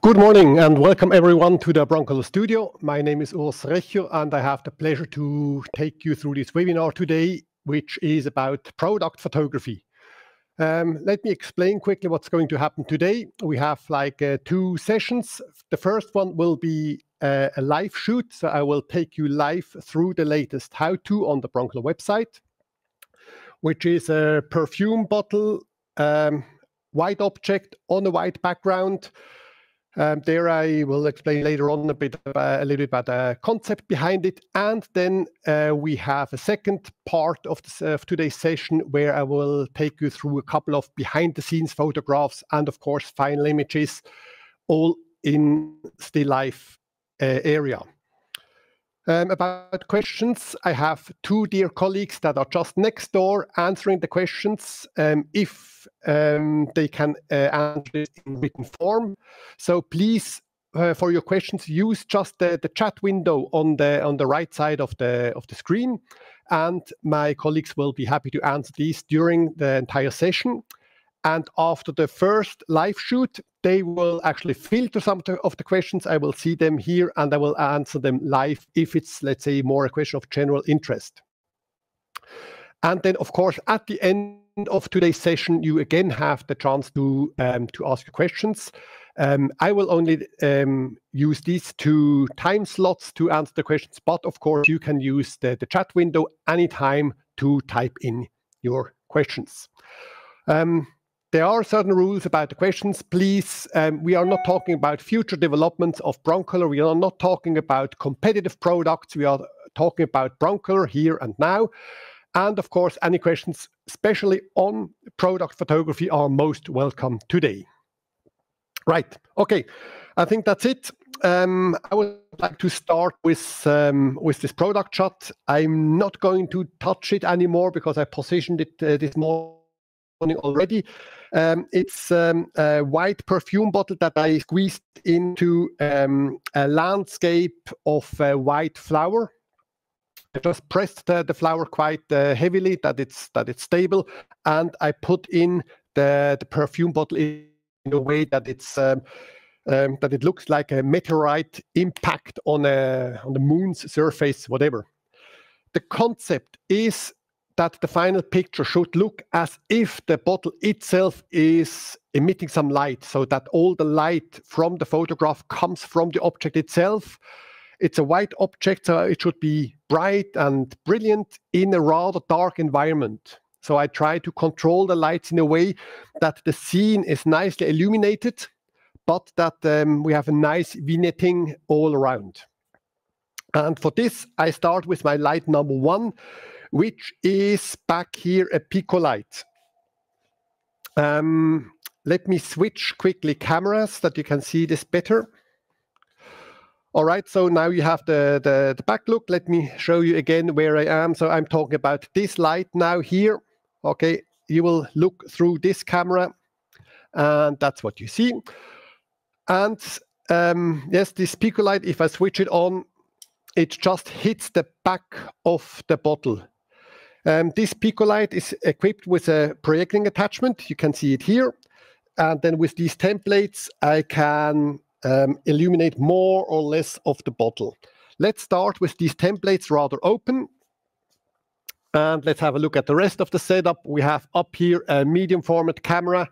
Good morning and welcome everyone to the Broncolor studio. My name is Urs Recher and I have the pleasure to take you through this webinar today, which is about product photography. Let me explain quickly what's going to happen today. We have two sessions. The first one will be a live shoot, so I will take you live through the latest how-to on the Broncolor website, which is a perfume bottle, white object on a white background. There I will explain later on a little bit about the concept behind it. And then we have a second part of today's session where I will take you through a couple of behind-the-scenes photographs and, of course, final images, all in still life area. About questions, I have two dear colleagues that are just next door answering the questions if they can answer it in written form. So please, for your questions, use just the chat window on the right side of the screen, and my colleagues will be happy to answer these during the entire session. And after the first live shoot, they will actually filter some of the questions. I will see them here and I will answer them live if it's, let's say, more a question of general interest. And then, of course, at the end of today's session, you again have the chance to ask questions. I will only use these two time slots to answer the questions, but of course, you can use the chat window anytime to type in your questions. There are certain rules about the questions. Please, we are not talking about future developments of Broncolor. We are not talking about competitive products. We are talking about Broncolor here and now. And of course, any questions, especially on product photography, are most welcome today. Right, okay, I think that's it. I would like to start with this product shot. I'm not going to touch it anymore because I positioned it this morning already. It's a white perfume bottle that I squeezed into a landscape of a white flower. I just pressed the flower quite heavily that it's stable, and I put in the perfume bottle in a way that it's that it looks like a meteorite impact on the moon's surface, whatever. The concept is that the final picture should look as if the bottle itself is emitting some light, so that all the light from the photograph comes from the object itself. It's a white object, so it should be bright and brilliant in a rather dark environment. So I try to control the lights in a way that the scene is nicely illuminated, but that we have a nice vignetting all around. And for this, I start with my light number one, which is back here a Pico light. Let me switch quickly cameras that you can see this better. All right, so now you have the back look. Let me show you again where I am. So I'm talking about this light now here. Okay, you will look through this camera, and that's what you see. And yes, this Pico light, if I switch it on, it just hits the back of the bottle. This Pico light is equipped with a projecting attachment. You can see it here. And then with these templates, I can illuminate more or less of the bottle. Let's start with these templates rather open. And let's have a look at the rest of the setup. We have up here a medium format camera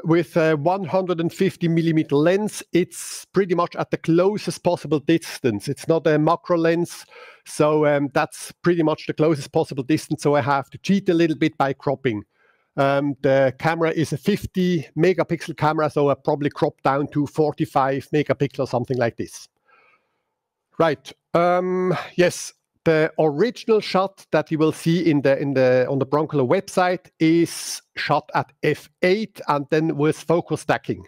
with a 150mm lens. It's pretty much at the closest possible distance. It's not a macro lens, so that's pretty much the closest possible distance. So I have to cheat a little bit by cropping. The camera is a 50 megapixel camera, so I probably crop down to 45 megapixels or something like this. Right. Yes. The original shot that you will see on the Broncolor website is shot at f8 and then with focus stacking.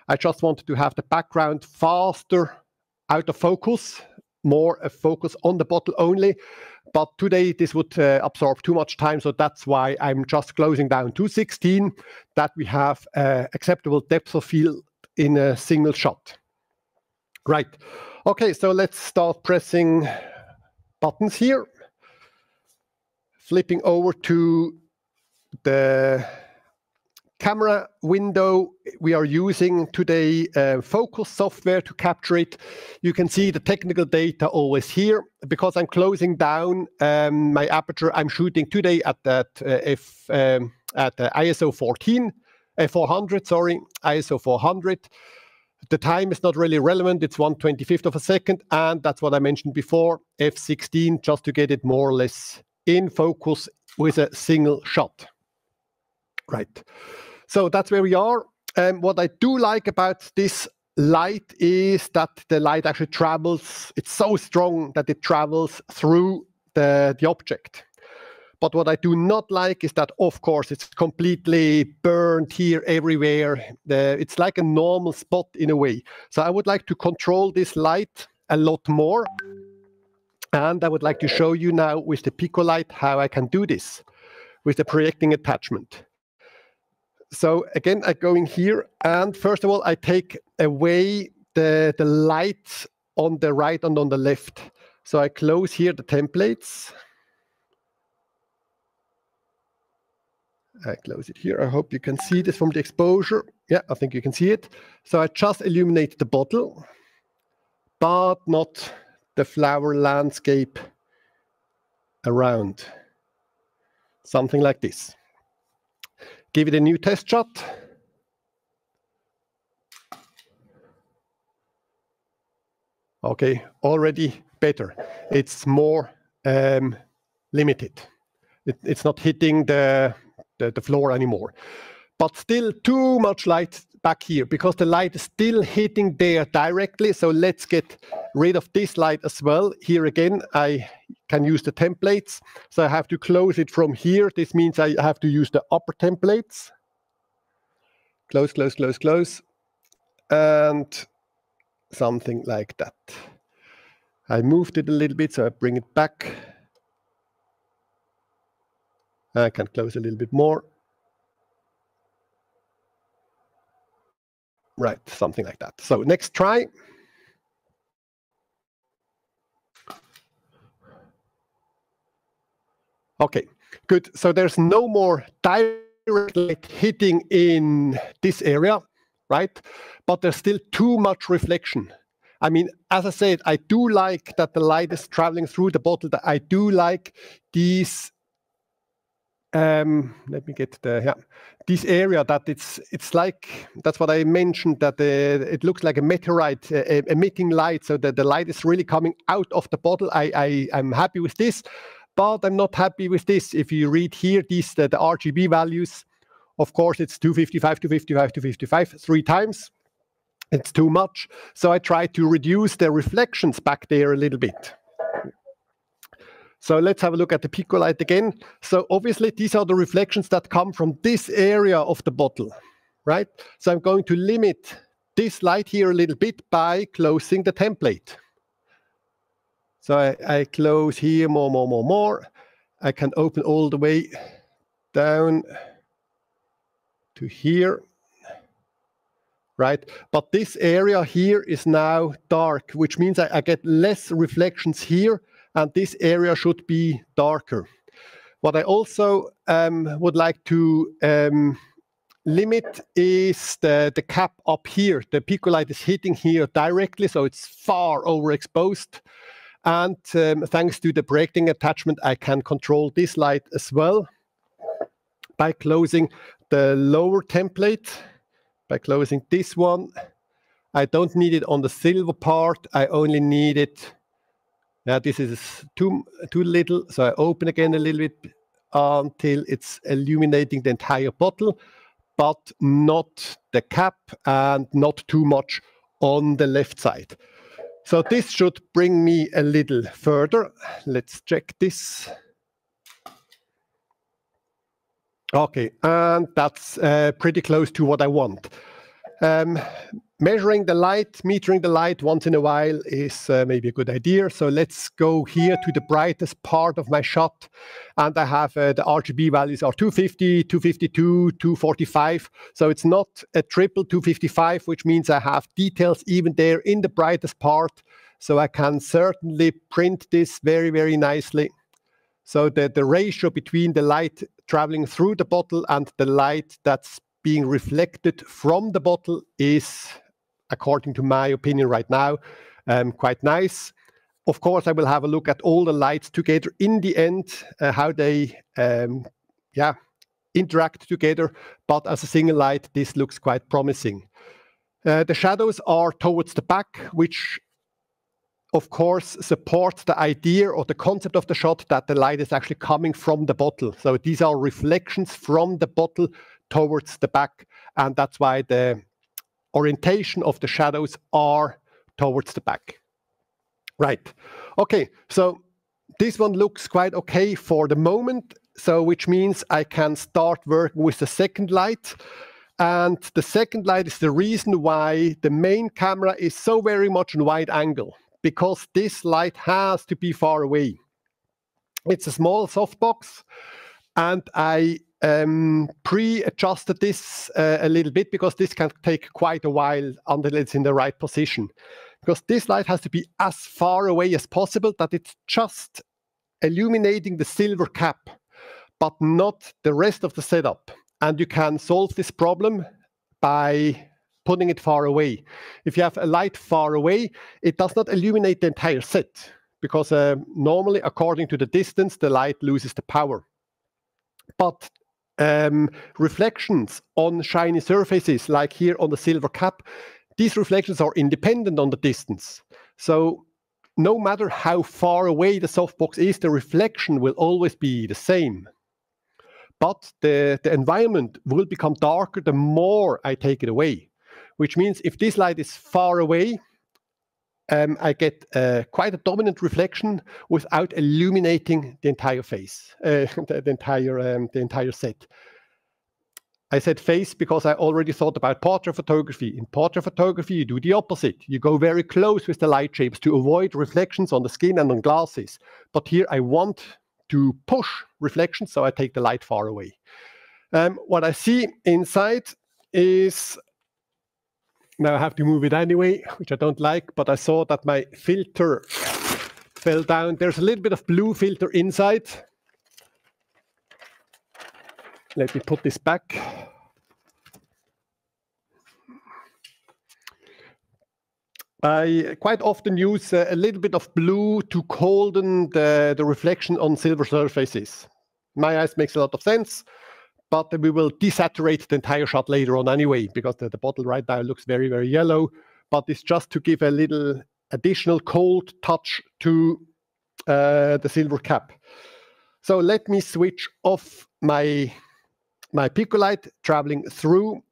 I just wanted to have the background faster out of focus, more a focus on the bottle only. But today this would absorb too much time, so that's why I'm just closing down to 16, that we have acceptable depth of field in a single shot. Right. Okay, so let's start pressing buttons here. Flipping over to the camera window, we are using today Focus software to capture it. You can see the technical data always here. Because I'm closing down my aperture, I'm shooting today at ISO 400, sorry, ISO 400. The time is not really relevant. It's 1/25 of a second, and that's what I mentioned before, f16, just to get it more or less in focus with a single shot. Right. So that's where we are. What I do like about this light is that the light actually travels. It's so strong that it travels through the object. But what I do not like is that, of course, it's completely burned here everywhere. It's like a normal spot in a way. So I would like to control this light a lot more. And I would like to show you now with the Pico light how I can do this with the projecting attachment. So again, I go in here, and first of all, I take away the light on the right and on the left. So I close here the templates. I close it here. I hope you can see this from the exposure. Yeah, I think you can see it. So I just illuminate the bottle, but not the flower landscape around. Something like this. Give it a new test shot. Okay, already better. It's more limited. It's not hitting the floor anymore. But still too much light back here because the light is still hitting there directly. So let's get rid of this light as well. Here again, I can use the templates. So I have to close it from here. This means I have to use the upper templates. Close, close, close, close. And something like that. I moved it a little bit, so I bring it back. I can close a little bit more. Right, something like that. So next try. Okay, good. So there's no more direct light hitting in this area, right? But there's still too much reflection. I mean, as I said, I do like that the light is traveling through the bottle. That I do like these. Let me get this area that it's like, that's what I mentioned, that it looks like a meteorite emitting light, so that the light is really coming out of the bottle. I'm happy with this, but I'm not happy with this. If you read here, the RGB values, of course, it's 255, 255, 255, 3 times. It's too much. So I try to reduce the reflections back there a little bit. So let's have a look at the Pico light again. So obviously, these are the reflections that come from this area of the bottle, right? So I'm going to limit this light here a little bit by closing the template. So I close here more. I can open all the way down to here, right? But this area here is now dark, which means I get less reflections here, and this area should be darker. What I also would like to limit is the cap up here. The Pico light is hitting here directly, so it's far overexposed. And thanks to the projecting attachment, I can control this light as well by closing the lower template, by closing this one. I don't need it on the silver part. I only need it. Now this is too little, so I open again a little bit until it's illuminating the entire bottle, but not the cap and not too much on the left side. So this should bring me a little further. Let's check this. Okay, and that's pretty close to what I want. Measuring the light, metering the light once in a while is maybe a good idea. So let's go here to the brightest part of my shot. And I have the RGB values are 250, 252, 245. So it's not a triple 255, which means I have details even there in the brightest part. So I can certainly print this very, very nicely. So the ratio between the light traveling through the bottle and the light that's being reflected from the bottle is, according to my opinion right now, quite nice. Of course, I will have a look at all the lights together in the end, how they interact together. But as a single light, this looks quite promising. The shadows are towards the back, which of course supports the idea or the concept of the shot that the light is actually coming from the bottle. So these are reflections from the bottle towards the back, and that's why the orientation of the shadows are towards the back. Right. Okay, so this one looks quite okay for the moment, so which means I can start working with the second light. And the second light is the reason why the main camera is so very much in wide angle, because this light has to be far away. It's a small softbox, and I pre-adjusted this a little bit because this can take quite a while until it's in the right position. Because this light has to be as far away as possible that it's just illuminating the silver cap, but not the rest of the setup. And you can solve this problem by putting it far away. If you have a light far away, it does not illuminate the entire set, because normally, according to the distance, the light loses the power. But reflections on shiny surfaces, like here on the silver cap, these reflections are independent on the distance. So no matter how far away the softbox is, the reflection will always be the same. But the environment will become darker the more I take it away, which means if this light is far away, I get quite a dominant reflection without illuminating the entire face, the entire set. I said face because I already thought about portrait photography. In portrait photography, you do the opposite. You go very close with the light shapes to avoid reflections on the skin and on glasses. But here I want to push reflections, so I take the light far away. What I see inside is, now I have to move it anyway, which I don't like, but I saw that my filter fell down. There's a little bit of blue filter inside. Let me put this back. I quite often use a little bit of blue to golden the reflection on silver surfaces. My eyes makes a lot of sense, but we will desaturate the entire shot later on anyway, because the bottle right now looks very, very yellow. But it's just to give a little additional cold touch to the silver cap. So let me switch off my Pico light traveling through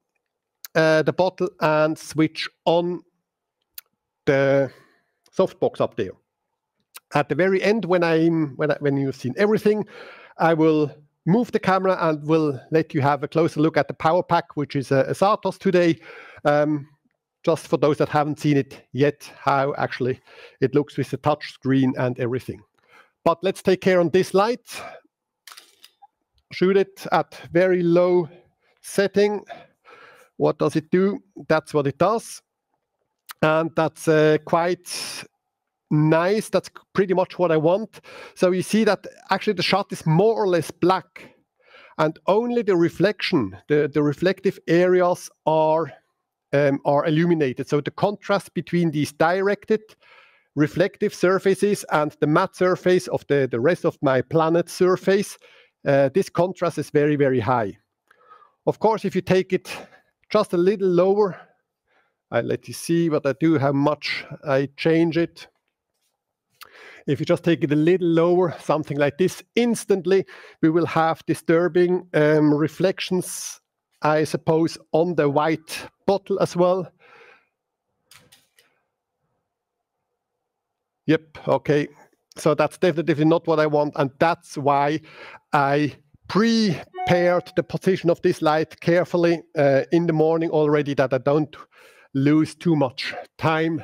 the bottle and switch on the softbox up there. At the very end, when you've seen everything, I will move the camera and will let you have a closer look at the power pack, which is a Satos today, just for those that haven't seen it yet, how actually it looks with the touch screen and everything. But let's take care on this light. Shoot it at very low setting. What does it do? That's what it does. And that's quite nice. That's pretty much what I want. So you see that actually the shot is more or less black, and only the reflection, the reflective areas are illuminated. So the contrast between these directed reflective surfaces and the matte surface of the rest of my planet surface, this contrast is very, very high. Of course, if you take it just a little lower, I'll let you see what I do, how much I change it. If you just take it a little lower, something like this, instantly we will have disturbing reflections, I suppose, on the white bottle as well. Yep, okay. So that's definitely not what I want, and that's why I prepared the position of this light carefully in the morning already, that I don't lose too much time.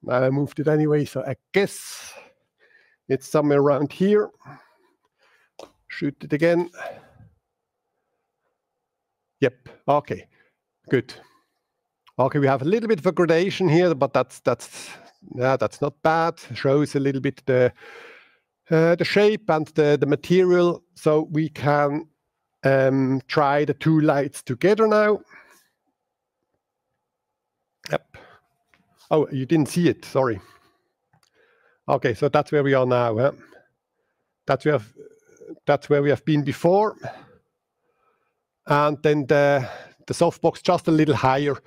I moved it anyway, so I guess it's somewhere around here. Shoot it again. Yep, okay, good. Okay, we have a little bit of a gradation here, but that's not bad. Shows a little bit the shape and the material, so we can try the two lights together now. Yep. Oh, you didn't see it, sorry. Okay, so that's where we are now. Huh? That's where we have been before. And then the softbox just a little higher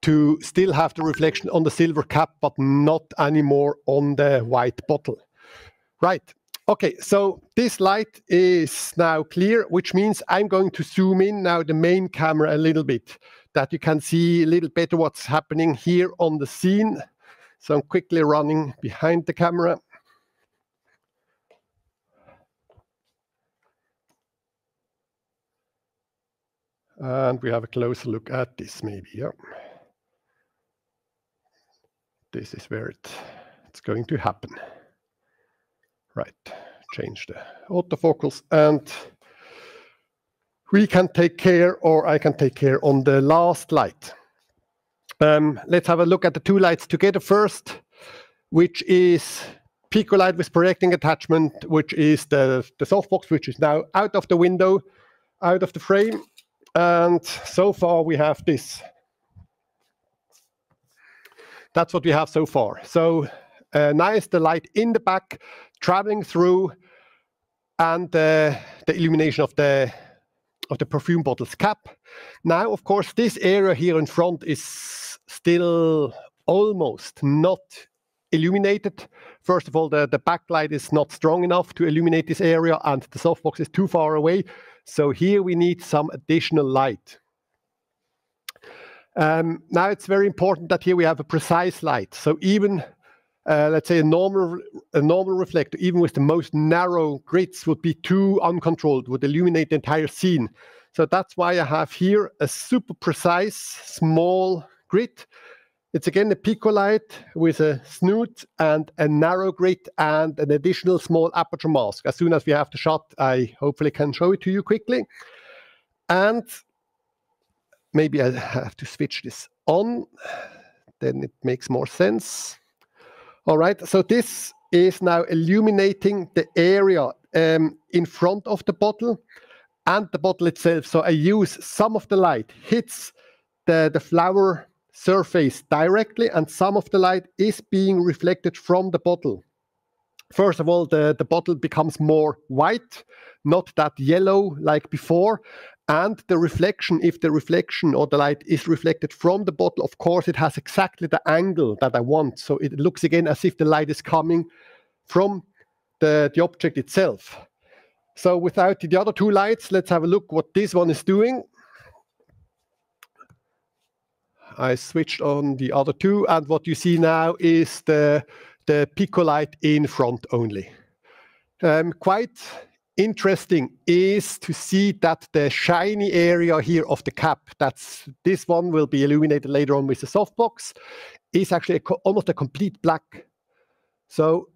to still have the reflection on the silver cap, but not anymore on the white bottle. Right. Okay, so this light is now clear, which means I'm going to zoom in now the main camera a little bit, that you can see a little better what's happening here on the scene. So I'm quickly running behind the camera. And we have a closer look at this maybe, yeah. This is where it's going to happen. Right, change the autofocus, and we can take care, or I can take care on the last light. Let's have a look at the two lights together first, which is Pico light with projecting attachment, which is the softbox, which is now out of the window, out of the frame. And so far we have this. That's what we have so far. So nice, the light in the back, traveling through, and the illumination of the perfume bottle's cap. Now, of course, this area here in front is still almost not illuminated. First of all, the backlight is not strong enough to illuminate this area, and the softbox is too far away. So here we need some additional light. Now it's very important that here we have a precise light. So even let's say a normal reflector, even with the most narrow grids, would be too uncontrolled, would illuminate the entire scene. So that's why I have here a super precise small grid. It's again a Pico light with a snoot and a narrow grid and an additional small aperture mask. As soon as we have the shot, I hopefully can show it to you quickly. And maybe I have to switch this on, then it makes more sense. All right, so this is now illuminating the area in front of the bottle and the bottle itself. So I use some of the light, hits the flower surface directly, and some of the light is being reflected from the bottle. First of all, the bottle becomes more white, not that yellow like before. And the reflection, if the reflection or the light is reflected from the bottle, of course, it has exactly the angle that I want. So it looks again as if the light is coming from the object itself. So without the other two lights, let's have a look what this one is doing. I switched on the other two, and what you see now is the Pico light in front only. Quite interesting is to see that the shiny area here of the cap, this one will be illuminated later on with the softbox, is actually almost a complete black. So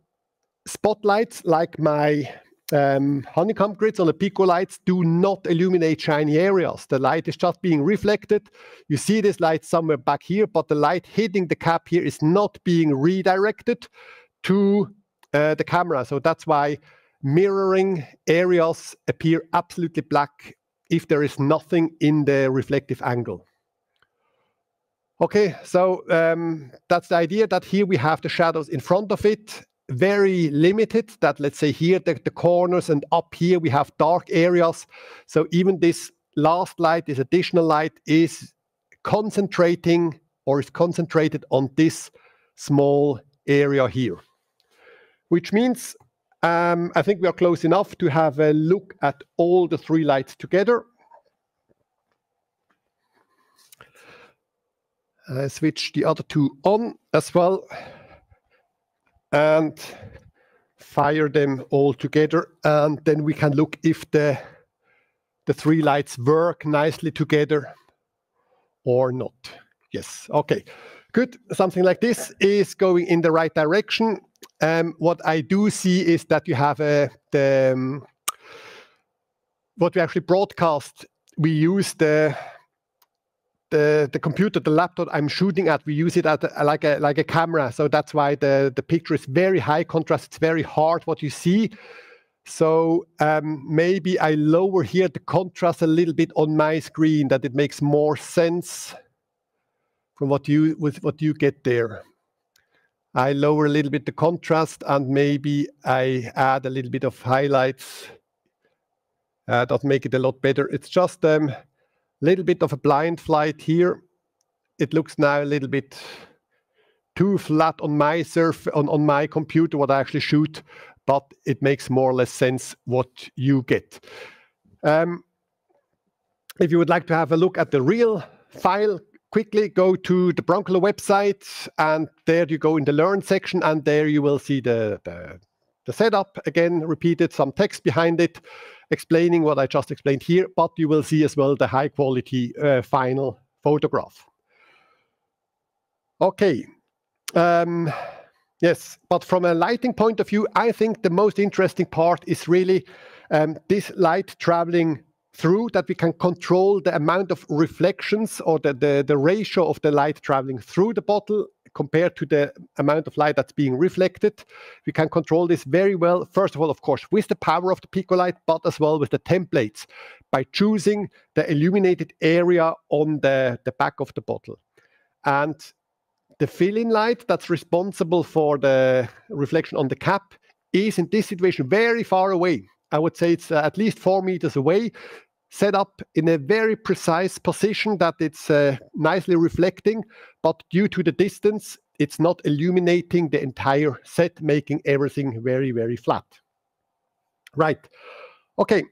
spotlights like my honeycomb grids on the Pico lights do not illuminate shiny areas. The light is just being reflected. You see this light somewhere back here, but the light hitting the cap here is not being redirected to the camera. So that's why mirroring areas appear absolutely black if there is nothing in the reflective angle. Okay, so that's the idea, that here we have the shadows in front of it, very limited, that let's say here the corners, and up here we have dark areas. So even this last light, this additional light, is concentrating or is concentrated on this small area here, which means I think we are close enough to have a look at all the three lights together. I switch the other two on as well and fire them all together, and then we can look if the three lights work nicely together or not. Yes, okay, good. Something like this is going in the right direction. What I do see is that you have what we actually broadcast. We use the computer, the laptop I'm shooting at, we use it at like a camera. So that's why the picture is very high contrast. It's very hard what you see. So maybe I lower here the contrast a little bit on my screen, that it makes more sense from what you get there. I lower a little bit the contrast, and maybe I add a little bit of highlights. That make it a lot better. It's just a little bit of a blind flight here. It looks now a little bit too flat on my on my computer, what I actually shoot, but it makes more or less sense what you get. If you would like to have a look at the real file, quickly go to the Broncolor website, and there you go in the Learn section, and there you will see the setup, again, repeated, some text behind it, explaining what I just explained here, but you will see as well the high quality final photograph. Okay. Yes, but from a lighting point of view, I think the most interesting part is really this light traveling through, that we can control the amount of reflections, or the ratio of the light traveling through the bottle compared to the amount of light that's being reflected. We can control this very well, first of all, of course, with the power of the Pico light, but as well with the templates, by choosing the illuminated area on the back of the bottle. And the fill-in light that's responsible for the reflection on the cap is, in this situation, very far away. I would say it's at least 4 meters away, set up in a very precise position that it's nicely reflecting, but due to the distance, it's not illuminating the entire set, making everything very, very flat. Right. Okay.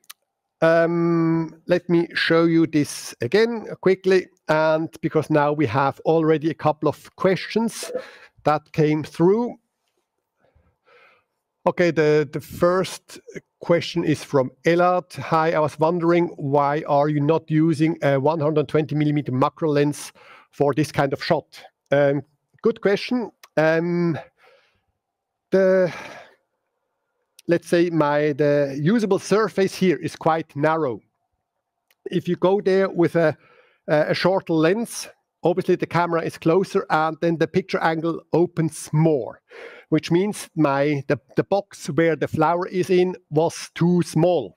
Let me show you this again quickly, and because now we have already a couple of questions that came through. Okay, the first question is from Elad. Hi, I was wondering, why are you not using a 120mm macro lens for this kind of shot? Good question. Let's say the usable surface here is quite narrow. If you go there with a shorter lens, obviously the camera is closer, and then the picture angle opens more, which means the box where the flower is in was too small.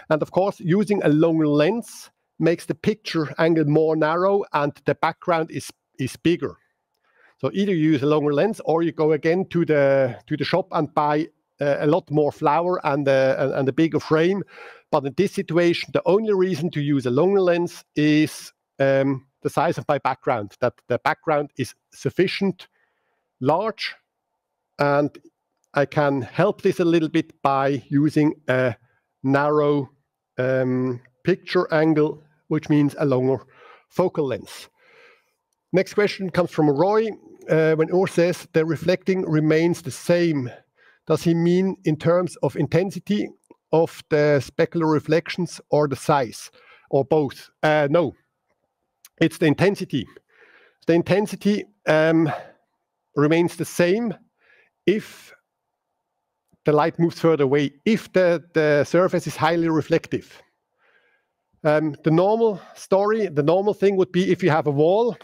And of course, using a longer lens makes the picture angle more narrow, and the background is bigger. So either you use a longer lens, or you go again to the shop and buy a lot more flower and a bigger frame. But in this situation, the only reason to use a longer lens is the size of my background, that the background is sufficient large, and I can help this a little bit by using a narrow picture angle, which means a longer focal length. Next question comes from Roy. When Urs says the reflecting remains the same, does he mean in terms of intensity of the specular reflections, or the size, or both? No, it's the intensity. The intensity remains the same if the light moves further away, if the surface is highly reflective. The normal story, the normal thing would be if you have a wall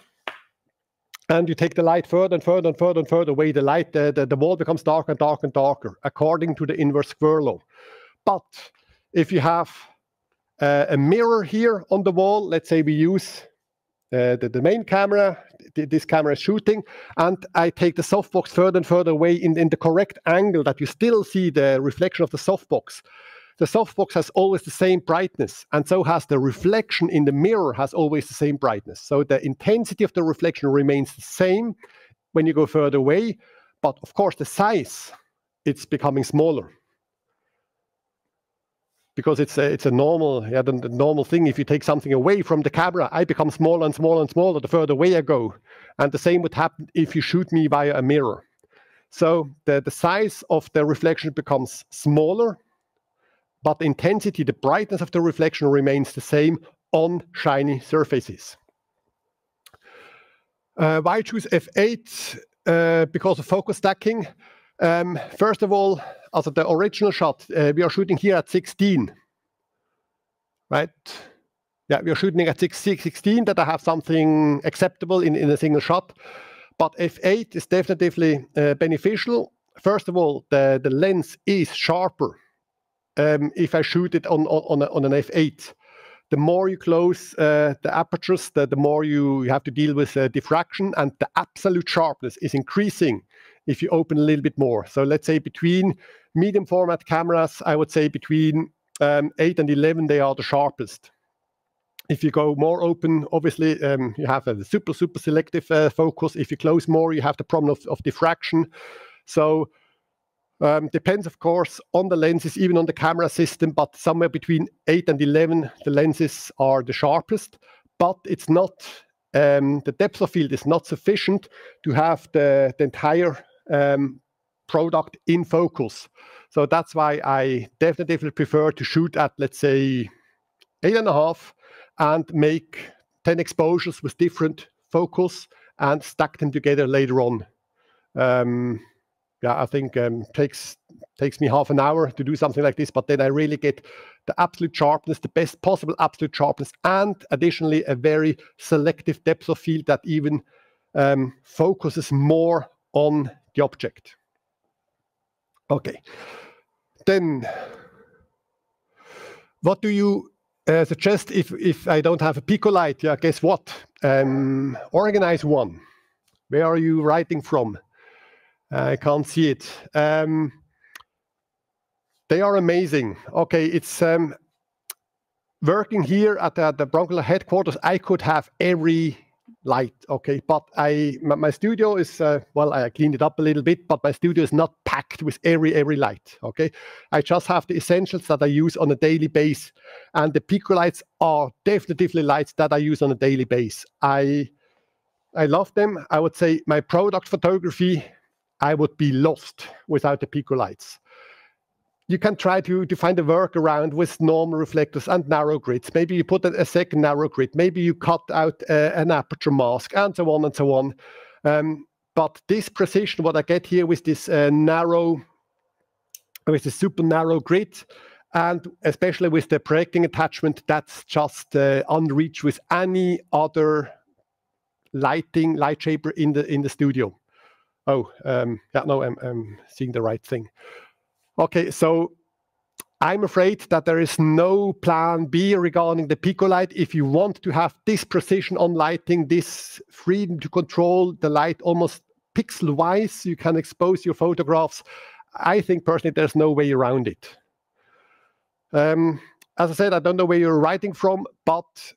and you take the light further and further and further and further away, the wall becomes darker and darker and darker, according to the inverse square law. But if you have a mirror here on the wall, let's say we use the main camera, this camera is shooting, and I take the softbox further and further away in the correct angle that you still see the reflection of the softbox. The softbox has always the same brightness, and so has the reflection in the mirror has always the same brightness. So the intensity of the reflection remains the same when you go further away, but of course the size, it's becoming smaller. Because it's a normal, the normal thing. If you take something away from the camera, I become smaller and smaller and smaller the further away I go. And the same would happen if you shoot me via a mirror. So the size of the reflection becomes smaller, but the intensity, the brightness of the reflection remains the same on shiny surfaces. Why choose f8? Because of focus stacking. First of all, also the original shot, we are shooting here at 16, right? Yeah, we are shooting at 16, that I have something acceptable in a single shot. But f8 is definitely beneficial. First of all, the lens is sharper if I shoot it on an f8. The more you close the apertures, the more you have to deal with diffraction, and the absolute sharpness is increasing if you open a little bit more. So let's say between medium format cameras, I would say between 8 and 11, they are the sharpest. If you go more open, obviously you have a super selective focus. If you close more, you have the problem of diffraction. So depends, of course, on the lenses, even on the camera system, but somewhere between 8 and 11, the lenses are the sharpest. But it's not, the depth of field is not sufficient to have the entire product in focus. So that's why I definitely prefer to shoot at, let's say, 8.5 and make 10 exposures with different focus and stack them together later on. Yeah, I think takes me half an hour to do something like this, but then I really get the absolute sharpness, the best possible absolute sharpness, and additionally a very selective depth of field that even focuses more on the object. Okay, then what do you suggest if I don't have a Pico light? Yeah, guess what? Organize one. Where are you writing from? I can't see it. They are amazing. Okay, it's working here at the Broncolor headquarters. I could have every light, okay, but my studio is well, I cleaned it up a little bit, but my studio is not packed with every light, okay. I just have the essentials that I use on a daily basis, and the Pico lights are definitely lights that I use on a daily basis. I love them. I would say my product photography, I would be lost without the Pico lights. You can try to find a workaround with normal reflectors and narrow grids. Maybe you put a second narrow grid. Maybe you cut out an aperture mask, and so on and so on. But this precision, what I get here with this super narrow grid, and especially with the projecting attachment, that's just unreached with any other light shaper in the studio. Oh, yeah, no, I'm seeing the right thing. Okay, so I'm afraid that there is no plan B regarding the Pico light. If you want to have this precision on lighting, this freedom to control the light almost pixel-wise, you can expose your photographs. I think personally there's no way around it. As I said, I don't know where you're writing from, but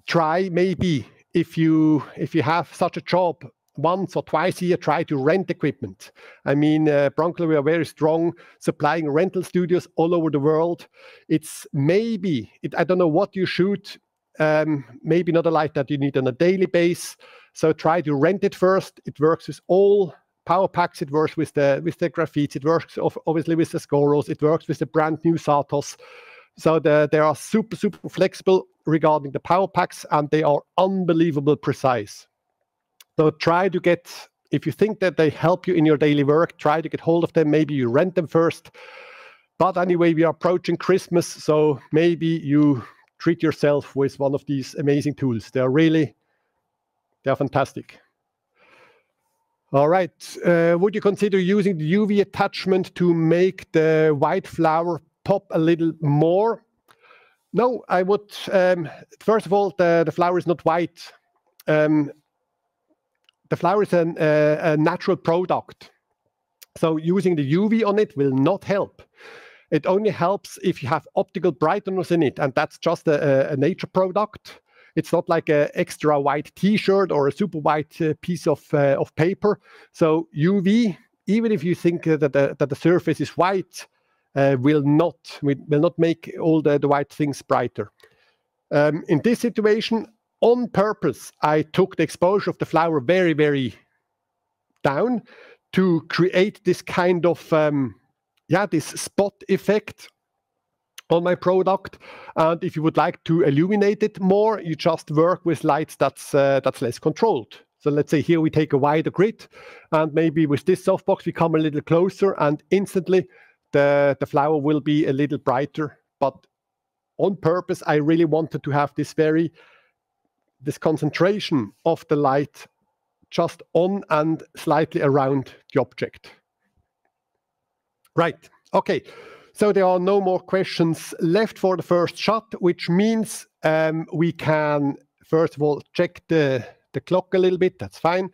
try maybe if you have such a job, once or twice a year, try to rent equipment. I mean, Broncolor, we are very strong supplying rental studios all over the world. It's maybe, I don't know what you shoot, maybe not a light that you need on a daily basis. So try to rent it first. It works with all power packs. It works with the graphites. It works obviously with the Scoros. It works with the brand new Satos. So they are super flexible regarding the power packs, and they are unbelievably precise. So try to get, if you think that they help you in your daily work, try to get hold of them. Maybe you rent them first. But anyway, we are approaching Christmas, so maybe you treat yourself with one of these amazing tools. They're fantastic. All right, would you consider using the UV attachment to make the white flower pop a little more? No, I would, first of all, the flower is not white. The flower is a natural product. So using the UV on it will not help. It only helps if you have optical brighteners in it, and that's just a nature product. It's not like an extra white T-shirt or a super white piece of paper. So UV, even if you think that the surface is white, will not make all the white things brighter. In this situation, on purpose, I took the exposure of the flower very down to create this kind of this spot effect on my product. And if you would like to illuminate it more, you just work with lights that's less controlled. So let's say here we take a wider grid, and maybe with this softbox we come a little closer, and instantly the flower will be a little brighter. But on purpose, I really wanted to have this concentration of the light just on and slightly around the object. Right. Okay, so there are no more questions left for the first shot, which means we can, first of all, check the clock a little bit. That's fine.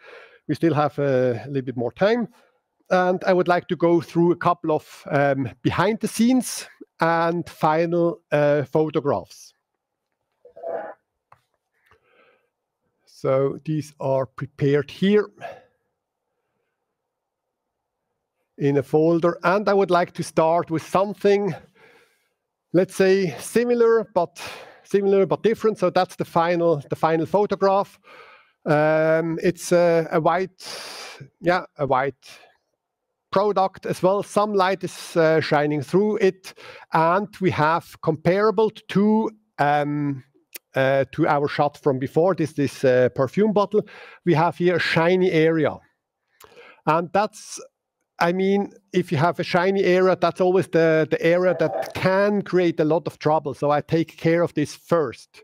We still have a little bit more time. And I would like to go through a couple of behind the scenes and final photographs. So these are prepared here in a folder. And I would like to start with something, let's say, similar but different. So that's the final photograph. It's a white product as well. Some light is shining through it, and we have comparable to our shot from before. This perfume bottle. We have here a shiny area, and that's, I mean, if you have a shiny area, that's always the area that can create a lot of trouble. So I take care of this first.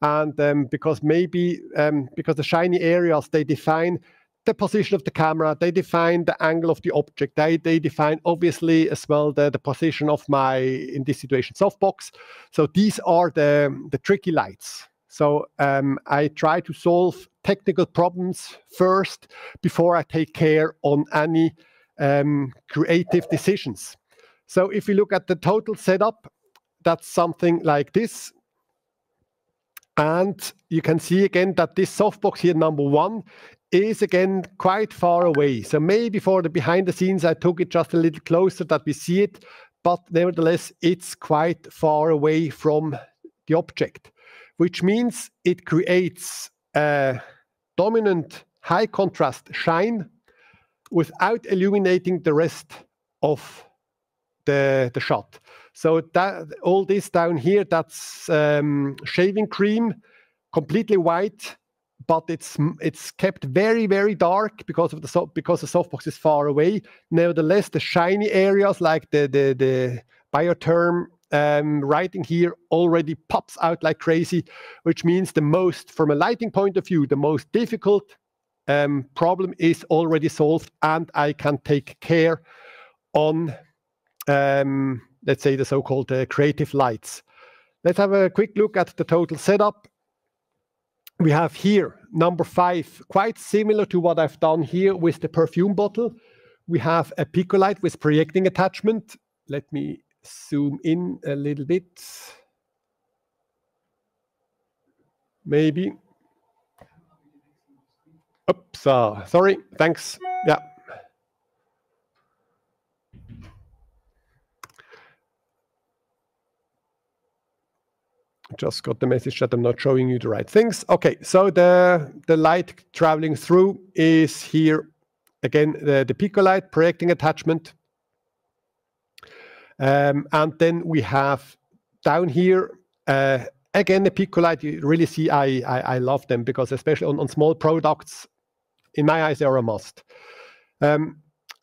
And because the shiny areas, they define the position of the camera, they define the angle of the object, they define obviously as well the position of my, in this situation, softbox. So these are the tricky lights. So I try to solve technical problems first before I take care on any creative decisions. So if we look at the total setup, that's something like this. And you can see again that this softbox here, number 1, is again quite far away. So maybe for the behind the scenes, I took it just a little closer that we see it, but nevertheless, it's quite far away from the object, which means it creates a dominant high contrast shine without illuminating the rest of the shot. So that all this down here, that's shaving cream, completely white, but it's kept very, very dark because the softbox is far away. Nevertheless, the shiny areas like the biotherm writing here already pops out like crazy, which means from a lighting point of view, the most difficult problem is already solved, and I can take care on let's say the so-called creative lights. Let's have a quick look at the total setup. We have here number 5, quite similar to what I've done here with the perfume bottle. We have a pico light with projecting attachment. Let me zoom in a little bit. Maybe. Oops, sorry, thanks. Yeah. Just got the message that I'm not showing you the right things. Okay, so the light traveling through is here again the pico light projecting attachment, and then we have down here again the pico light. You really see I love them because especially on small products, in my eyes they are a must.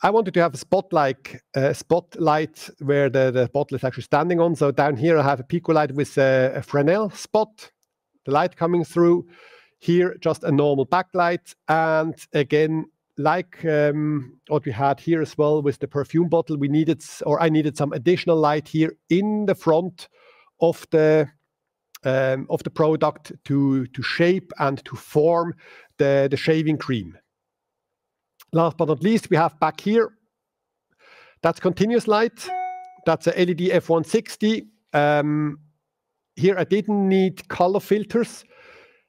I wanted to have a spotlight where the bottle is actually standing on. So down here I have a pico light with a Fresnel spot, the light coming through. Here just a normal backlight, and again like what we had here as well with the perfume bottle, I needed some additional light here in the front of the product to shape and to form the shaving cream. Last but not least, we have back here, that's continuous light. That's a LED F160. Here I didn't need color filters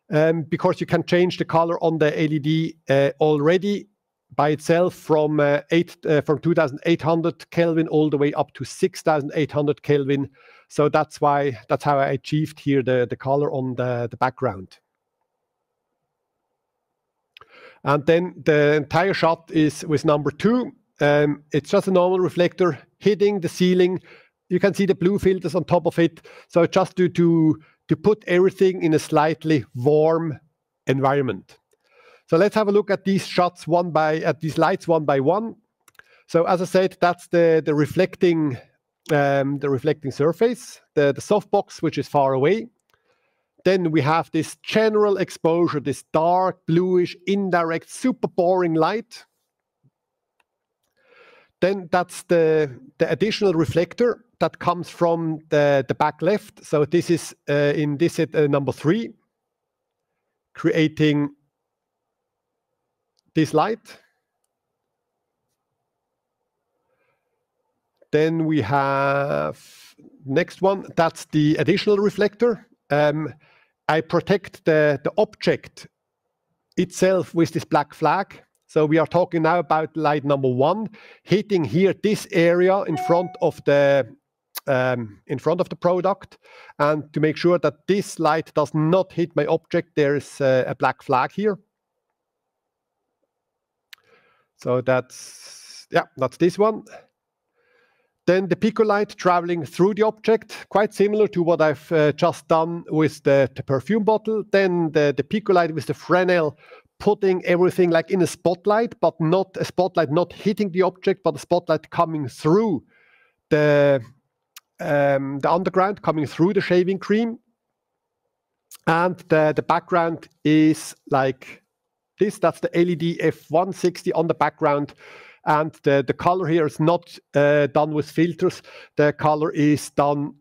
because you can change the color on the LED already by itself from 2800 Kelvin all the way up to 6800 Kelvin. So that's how I achieved here the color on the background. And then the entire shot is with number 2. It's just a normal reflector hitting the ceiling. You can see the blue filters on top of it. So just to put everything in a slightly warm environment. So let's have a look at these shots these lights one by one. So as I said, that's the reflecting surface, the softbox, which is far away. Then we have this general exposure, this dark, bluish, indirect, super boring light. Then that's the additional reflector that comes from the back left. So this is in this set number 3, creating this light. Then we have next one, that's the additional reflector. I protect the object itself with this black flag. So we are talking now about light number 1 hitting here this area in front of the product, and to make sure that this light does not hit my object, there is a black flag here. So that's this one. Then the pico light traveling through the object, quite similar to what I've just done with the perfume bottle. Then the pico light with the Fresnel, putting everything like in a spotlight, but not a spotlight not hitting the object, but a spotlight coming through the underground, coming through the shaving cream. And the background is like this. That's the LED F160 on the background. And the color here is not done with filters. The color is done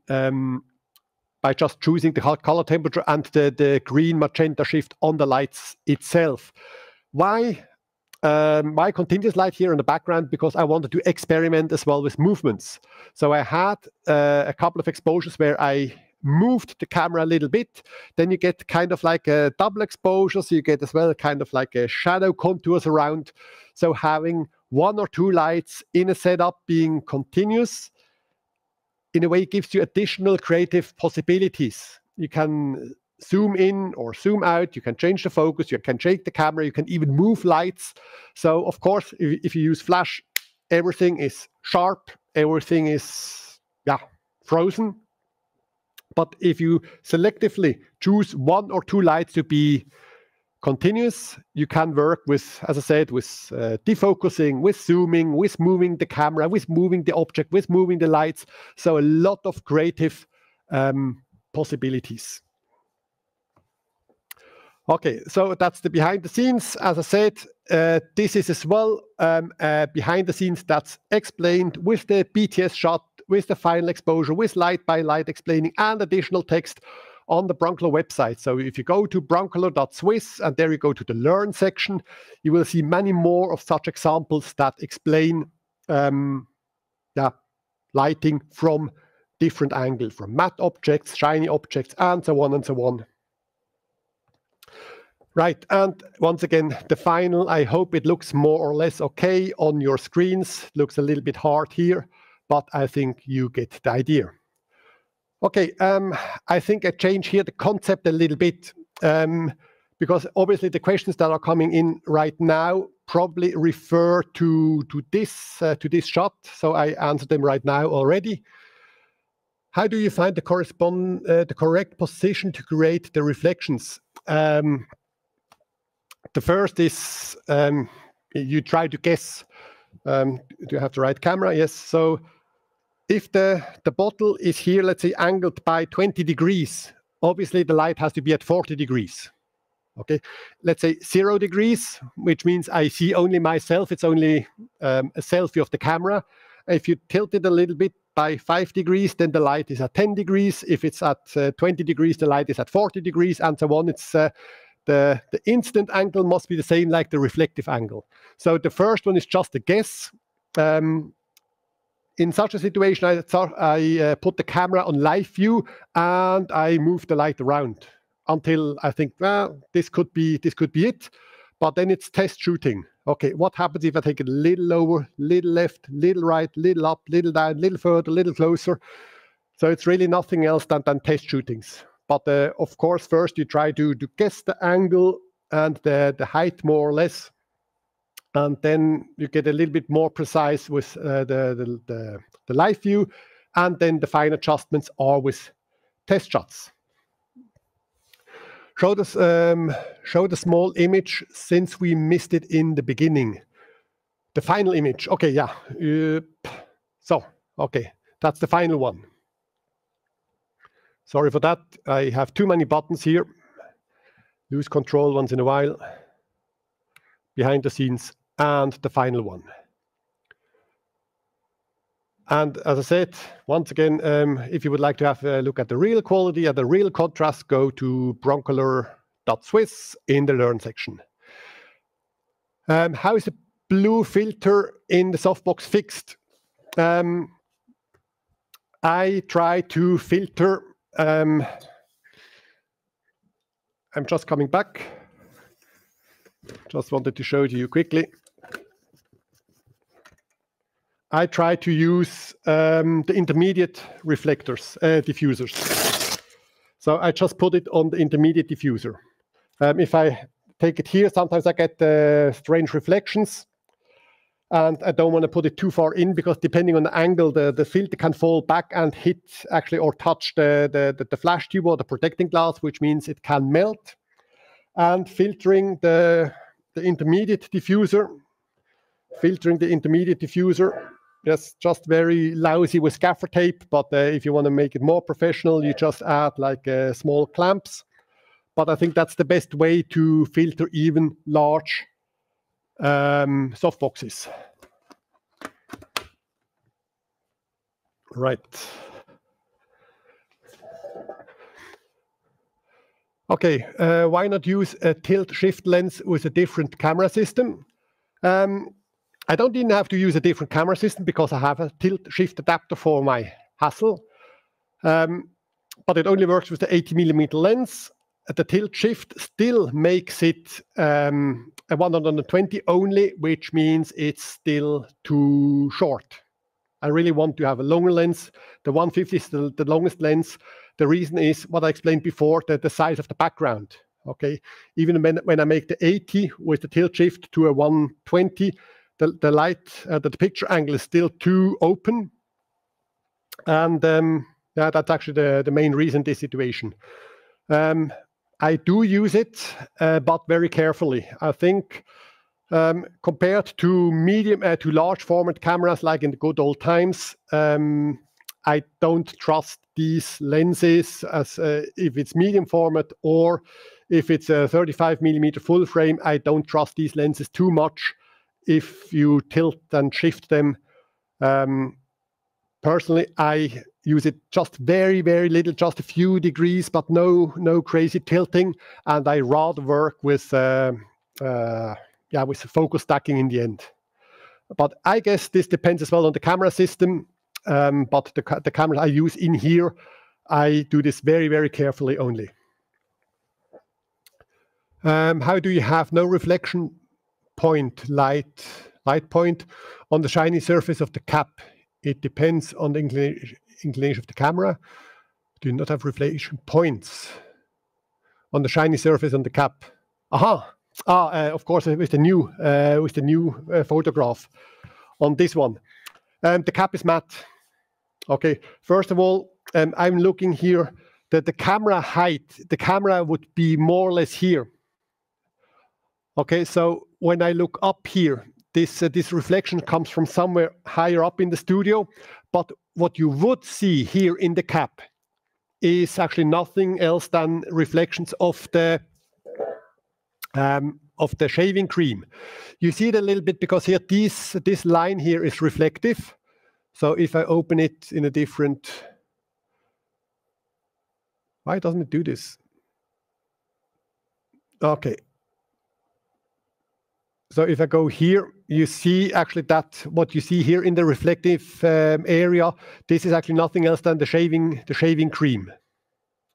by just choosing the color temperature and the green magenta shift on the lights itself. Why continuous light here in the background? Because I wanted to experiment as well with movements. So I had a couple of exposures where I moved the camera a little bit. Then you get kind of like a double exposure. So you get as well kind of like a shadow contours around. So having 1 or 2 lights in a setup being continuous, in a way, gives you additional creative possibilities. You can zoom in or zoom out, you can change the focus, you can shake the camera, you can even move lights. So of course, if you use flash, everything is sharp, everything is frozen. But if you selectively choose 1 or 2 lights to be continuous, you can work with, as I said, with defocusing, with zooming, with moving the camera, with moving the object, with moving the lights. So a lot of creative possibilities. Okay, so that's the behind the scenes. As I said, this is as well behind the scenes that's explained with the BTS shot, with the final exposure, with light by light explaining, and additional text on the Broncolor website. So if you go to broncolor.swiss and there you go to the Learn section, you will see many more of such examples that explain lighting from different angles, from matte objects, shiny objects, and so on and so on. Right, and once again, the final, I hope it looks more or less okay on your screens. Looks a little bit hard here, but I think you get the idea. Okay, I think I change here the concept a little bit, because obviously the questions that are coming in right now probably refer to this shot, so I answered them right now already. How do you find the correct position to create the reflections? The first is you try to guess. Do you have the right camera? Yes. So if the bottle is here, let's say angled by 20 degrees, obviously the light has to be at 40 degrees. Okay, let's say 0 degrees, which means I see only myself. It's only a selfie of the camera. If you tilt it a little bit by 5 degrees, then the light is at 10 degrees. If it's at 20 degrees, the light is at 40 degrees, and so on. It's the incident angle must be the same like the reflective angle. So the first one is just a guess. In such a situation, I put the camera on live view and I move the light around until I think, well, this could be it. But then it's test shooting. Okay, what happens if I take it a little lower, little left, little right, little up, little down, little further, little closer? So it's really nothing else than test shootings. But of course, first you try to guess the angle and the height more or less. And then you get a little bit more precise with the live view. And then the fine adjustments are with test shots. Show the small image since we missed it in the beginning. The final image. Okay, yeah. So, okay, that's the final one. Sorry for that. I have too many buttons here. Lose control once in a while. Behind the scenes and the final one. And as I said, once again, if you would like to have a look at the real quality and the real contrast, go to Broncolor.Swiss in the Learn section. How is the blue filter in the softbox fixed? I try to filter. I'm just coming back. Just wanted to show it to you quickly. I try to use the intermediate reflectors, diffusers. So I just put it on the intermediate diffuser. If I take it here, sometimes I get strange reflections. And I don't want to put it too far in because depending on the angle, the filter can fall back and hit actually or touch the flash tube or the protecting glass, which means it can melt. And filtering the intermediate diffuser, yes, just very lousy with gaffer tape, but if you want to make it more professional, you just add like small clamps. But I think that's the best way to filter even large softboxes. Right. Okay, why not use a tilt shift lens with a different camera system? I don't even have to use a different camera system because I have a tilt shift adapter for my Hassel. But it only works with the 80mm lens. The tilt shift still makes it a 120 only, which means it's still too short. I really want to have a longer lens. The 150 is the longest lens. The reason is what I explained before, the size of the background. Okay, even when I make the 80 with the tilt shift to a 120, the light, the picture angle is still too open. And yeah, that's actually the main reason this situation. I do use it, but very carefully. I think compared to medium to large format cameras like in the good old times, I don't trust these lenses as if it's medium format or if it's a 35mm full frame. I don't trust these lenses too much if you tilt and shift them. Personally, I use it just very, very little, just a few degrees, but no crazy tilting. And I rather work with with focus stacking in the end. But I guess this depends as well on the camera system. But the camera I use in here, I do this very, very carefully only. How do you have no reflection point, light point on the shiny surface of the cap? It depends on the inclination of the camera. Do not have reflection points on the shiny surface on the cap. Aha! Of course, with the new photograph on this one. The cap is matte. Okay, first of all, I'm looking here that the camera height, the camera would be more or less here. Okay, so when I look up here, this reflection comes from somewhere higher up in the studio, but what you would see here in the cap is actually nothing else than reflections of the shaving cream. You see it a little bit because here this line here is reflective. So if I open it in a different, why doesn't it do this? Okay. So if I go here, you see actually that what you see here in the reflective area, this is actually nothing else than the shaving cream.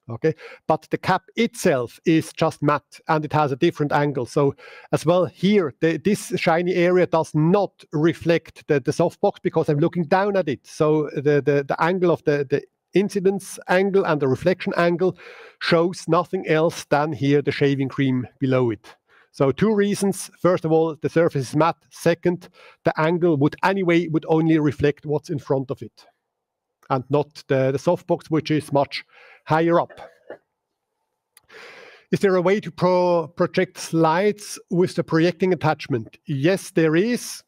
Okay, but the cap itself is just matte and it has a different angle. So as well here, this shiny area does not reflect the softbox because I'm looking down at it. So the angle of the incidence angle and the reflection angle shows nothing else than here the shaving cream below it. So two reasons. First of all, the surface is matte. Second, the angle would only reflect what's in front of it and not the softbox, which is much higher up. Is there a way to project slides with the projecting attachment? Yes, there is.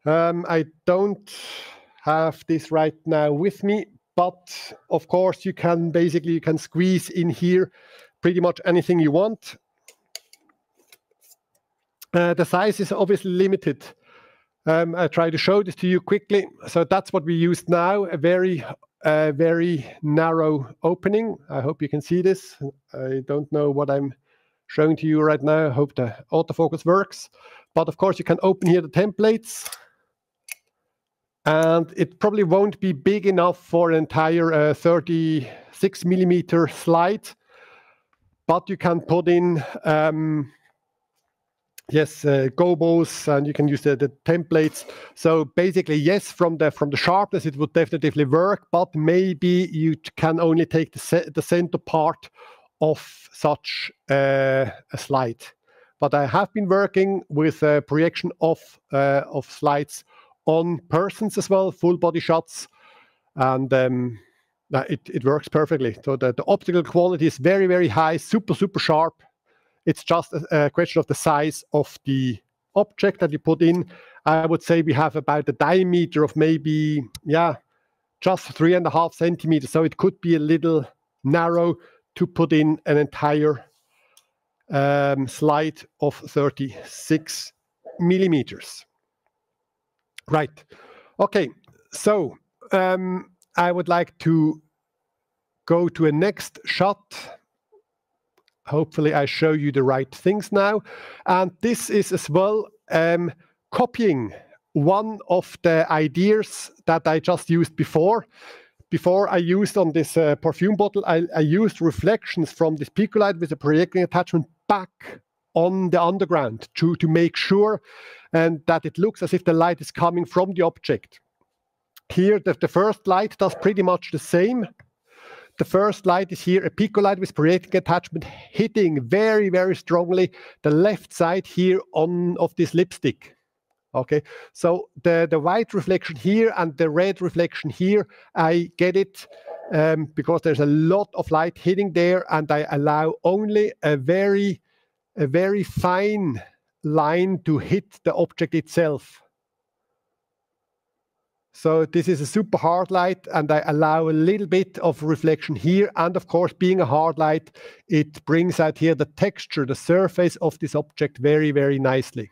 I don't have this right now with me, but of course you can squeeze in here pretty much anything you want. The size is obviously limited. I try to show this to you quickly. So that's what we use now, a very narrow opening. I hope you can see this. I don't know what I'm showing to you right now. I hope the autofocus works. But of course, you can open here the templates. And it probably won't be big enough for an entire 36 millimeter slide. But you can put in gobos, and you can use the templates. So basically, yes, from the sharpness, it would definitely work, but maybe you can only take the center part of such a slide. But I have been working with projection of slides on persons as well, full body shots, and it works perfectly. So the optical quality is very, very high, super sharp. It's just a question of the size of the object that you put in. I would say we have about a diameter of maybe, just 3.5 centimeters. So it could be a little narrow to put in an entire slide of 36 millimeters. Right. Okay. So I would like to go to a next shot. Hopefully I show you the right things now. And this is as well copying one of the ideas that I just used before. Before I used on this perfume bottle, I used reflections from this Picolite with a projecting attachment back on the underground to make sure that it looks as if the light is coming from the object. Here, the first light does pretty much the same. The first light is here, a Picolite with projecting attachment hitting very, very strongly the left side here of this lipstick. Okay, so the white reflection here and the red reflection here, I get it because there's a lot of light hitting there, and I allow only a very fine line to hit the object itself. So this is a super hard light, and I allow a little bit of reflection here. And of course, being a hard light, it brings out here the texture, the surface of this object very, very nicely.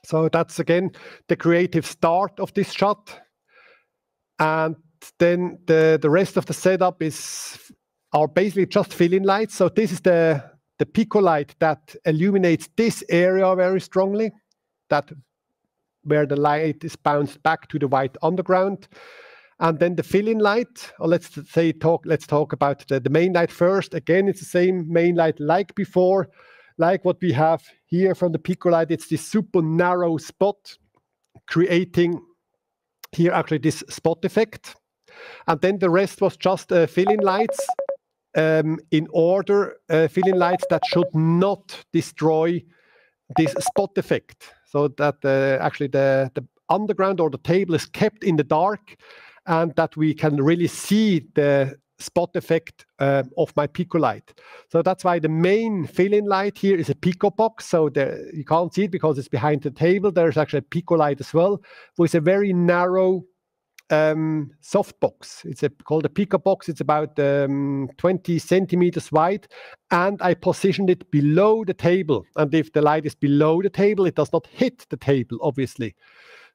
So that's again the creative start of this shot. And then the rest of the setup are basically just fill-in lights. So this is the Picolite that illuminates this area very strongly, where the light is bounced back to the white underground. And then the fill-in light, or let's talk about the main light first. Again, it's the same main light like before, like what we have here from the Picolite. It's this super narrow spot, creating here actually this spot effect. And then the rest was just fill-in lights, in order, fill-in lights that should not destroy this spot effect, so that actually the underground or the table is kept in the dark, and that we can really see the spot effect of my Picolite. So that's why the main fill-in light here is a Pico box. So you can't see it because it's behind the table. There's actually a Picolite as well, with a very narrow soft box. It's called a Pico box. It's about 20 centimeters wide, and I positioned it below the table. And if the light is below the table, it does not hit the table, obviously.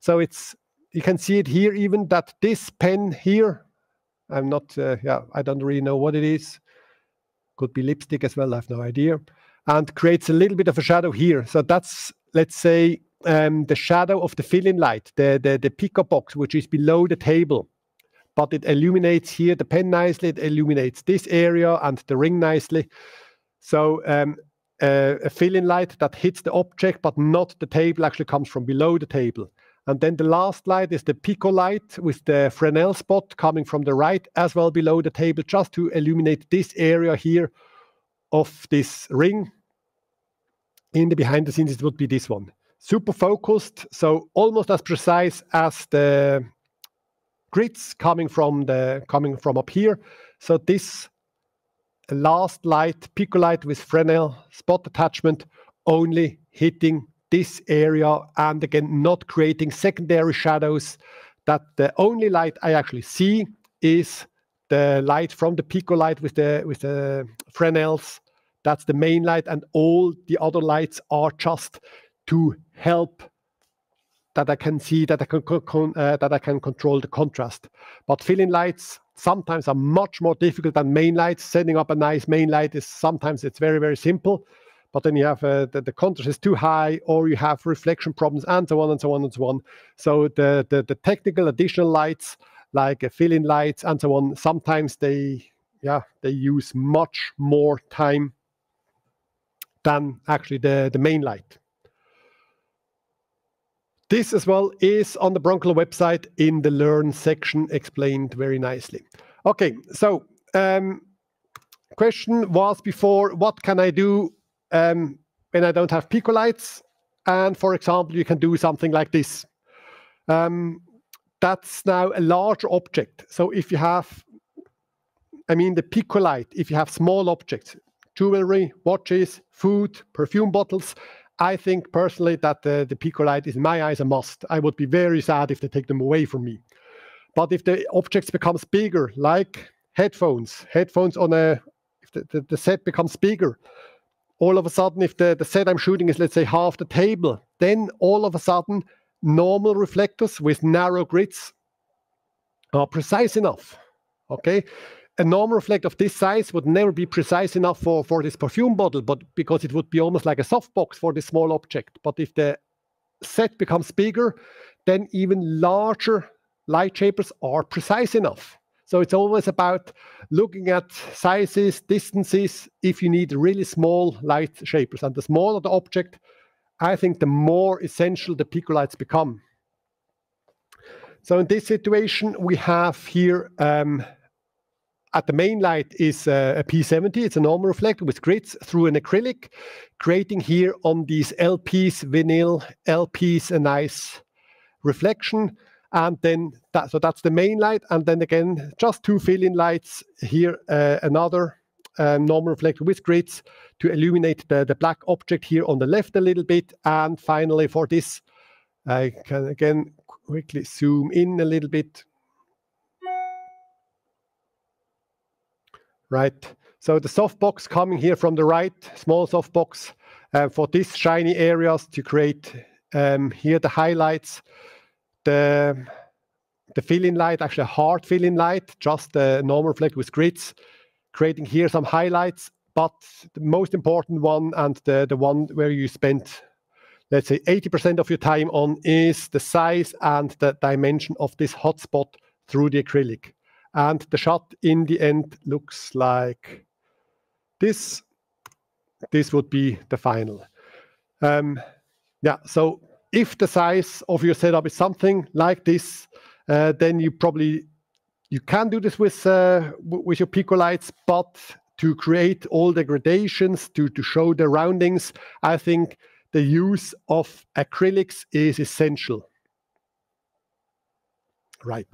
So you can see it here, even that this pen here, I don't really know what it is. Could be lipstick as well, I have no idea. And creates a little bit of a shadow here. So that's, let's say, the shadow of the fill-in light, the Pico box, which is below the table. But it illuminates here the pen nicely, it illuminates this area and the ring nicely. So a fill-in light that hits the object but not the table actually comes from below the table. And then the last light is the Pico light with the Fresnel spot coming from the right as well below the table, just to illuminate this area here of this ring. In the behind the scenes, it would be this one. Super focused, so almost as precise as the grids coming from up here. So this last light, Picolite with Fresnel spot attachment, only hitting this area, and again not creating secondary shadows. That the only light I actually see is the light from the Picolite with the Fresnels. That's the main light, and all the other lights are just to help that I can see, that I can control the contrast. But fill-in lights sometimes are much more difficult than main lights. Setting up a nice main light is sometimes it's very, very simple. But then you have the contrast is too high, or you have reflection problems, and so on and so on and so on. So the technical additional lights, like fill-in lights and so on, sometimes they use much more time than actually the main light. This as well is on the Broncolor website in the Learn section, explained very nicely. Okay, so question was before, what can I do when I don't have Pico lights? And for example, you can do something like this. That's now a large object. So if you have, the Pico light, if you have small objects, jewelry, watches, food, perfume bottles, I think personally that the Pico light is in my eyes a must. I would be very sad if they take them away from me. But if the objects becomes bigger, like headphones on if the set becomes bigger, all of a sudden, if the set I'm shooting is, let's say, half the table, then all of a sudden, normal reflectors with narrow grids are precise enough, okay? A normal reflector of this size would never be precise enough for this perfume bottle, but because it would be almost like a softbox for this small object. But if the set becomes bigger, then even larger light shapers are precise enough. So it's always about looking at sizes, distances, if you need really small light shapers. And the smaller the object, I think the more essential the Pico lights become. So in this situation, we have here, at the main light is a P70. It's a normal reflector with grids through an acrylic, creating here on these LPs, vinyl LPs, a nice reflection. And then, so that's the main light. And then again, just two fill-in lights here, another normal reflector with grids to illuminate the black object here on the left a little bit. And finally for this, I can again quickly zoom in a little bit. Right, so the softbox coming here from the right, small softbox for these shiny areas to create here the highlights. The fill-in light, actually a hard fill-in light, just a normal reflector with grids, creating here some highlights. But the most important one, and the one where you spend, let's say, 80% of your time on, is the size and the dimension of this hotspot through the acrylic. And the shot in the end looks like this. This would be the final. So if the size of your setup is something like this, then you can do this with your Pico lights, but to create all the gradations, to show the roundings, I think the use of acrylics is essential. Right.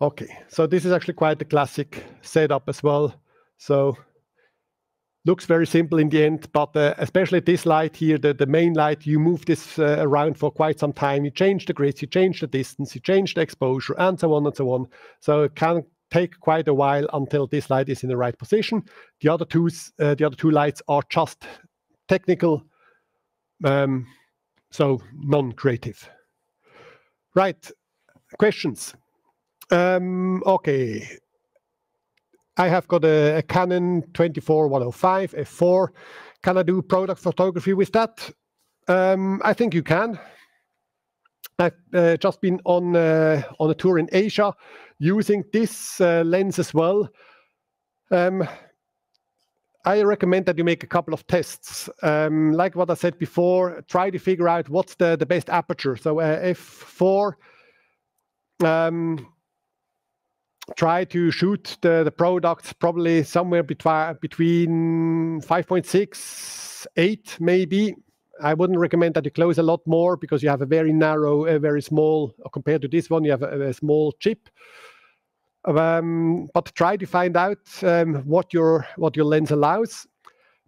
Okay, so this is actually quite a classic setup as well. So looks very simple in the end, but especially this light here, the main light, you move this around for quite some time. You change the grids, you change the distance, you change the exposure, and so on and so on. So it can take quite a while until this light is in the right position. The other two lights are just technical, so non-creative. Right, questions? Okay, I have got a Canon 24-105 f4. Can I do product photography with that? I think you can. I've just been on a tour in Asia using this lens as well. I recommend that you make a couple of tests. Like what I said before, try to figure out what's the best aperture. So f4. Try to shoot the products probably somewhere between 5.6, 8 maybe. I wouldn't recommend that you close a lot more because you have a very narrow, very small, compared to this one, you have a small chip. But try to find out what your lens allows.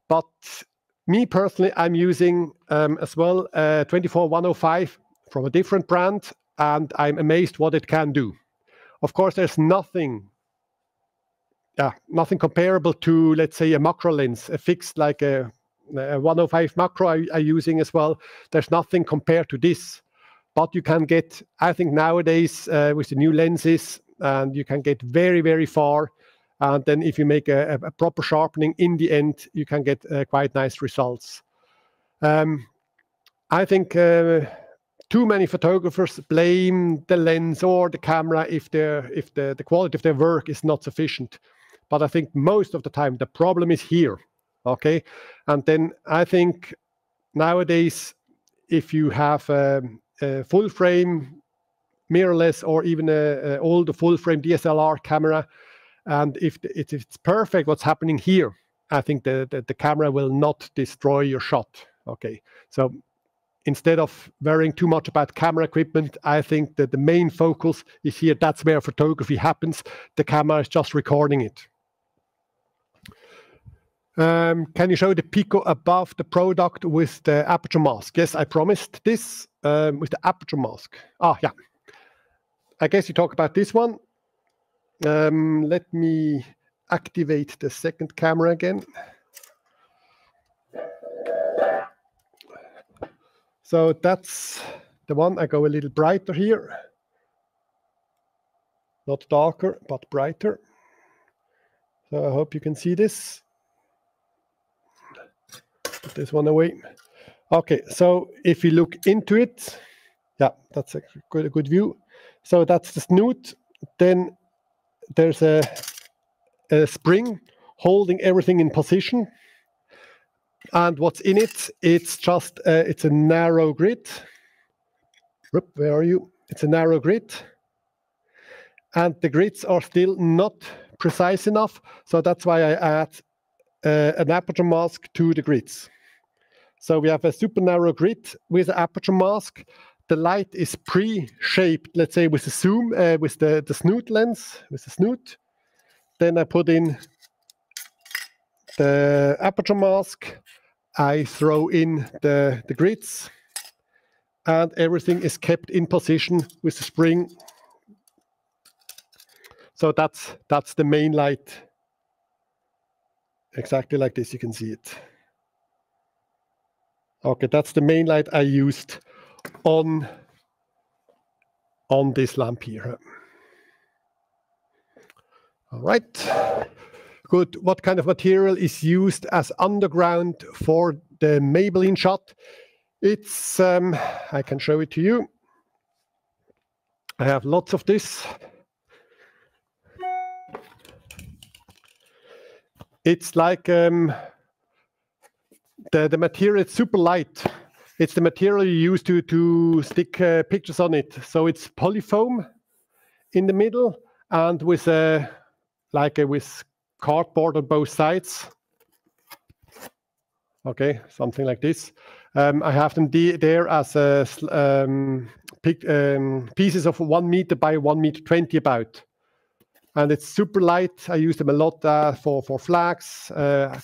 But me personally, I'm using as well 24-105 from a different brand, and I'm amazed what it can do. Of course, there's nothing comparable to, let's say, a macro lens, a fixed like a 105 macro are using as well. There's nothing compared to this. But you can get, I think nowadays with the new lenses, and you can get very, very far. And then if you make a proper sharpening in the end, you can get quite nice results. I think too many photographers blame the lens or the camera if the quality of their work is not sufficient. But I think most of the time the problem is here. Okay, and then I think nowadays if you have a full frame mirrorless or even a older full frame DSLR camera, and if it's perfect what's happening here, I think the camera will not destroy your shot. Okay, so instead of worrying too much about camera equipment, I think that the main focus is here. That's where photography happens. The camera is just recording it. Can you show the Pico above the product with the aperture mask? Yes, I promised this with the aperture mask. Ah, yeah. I guess you talk about this one. Let me activate the second camera again. So that's the one. I go a little brighter here. Not darker, but brighter. So I hope you can see this. Put this one away. Okay, so if you look into it, yeah, that's a good view. So that's the snoot. Then there's a spring holding everything in position. And what's in it? It's just it's a narrow grid. Where are you? It's a narrow grid, and the grids are still not precise enough. So that's why I add an aperture mask to the grids. So we have a super narrow grid with an aperture mask. The light is pre-shaped, let's say with the zoom, with the snoot lens, with the snoot. Then I put in the aperture mask. I throw in the grids, and everything is kept in position with the spring. So that's the main light. Exactly like this, you can see it. Okay, that's the main light I used on this lamp here. All right. Good. What kind of material is used as underground for the Maybelline shot? It's, I can show it to you. I have lots of this. It's like the material is super light. It's the material you use to stick pictures on it. So it's polyfoam in the middle and with with cardboard on both sides. Okay, something like this. I have them there as pieces of 1 meter by 1 meter 20 about. And it's super light. I use them a lot for flags,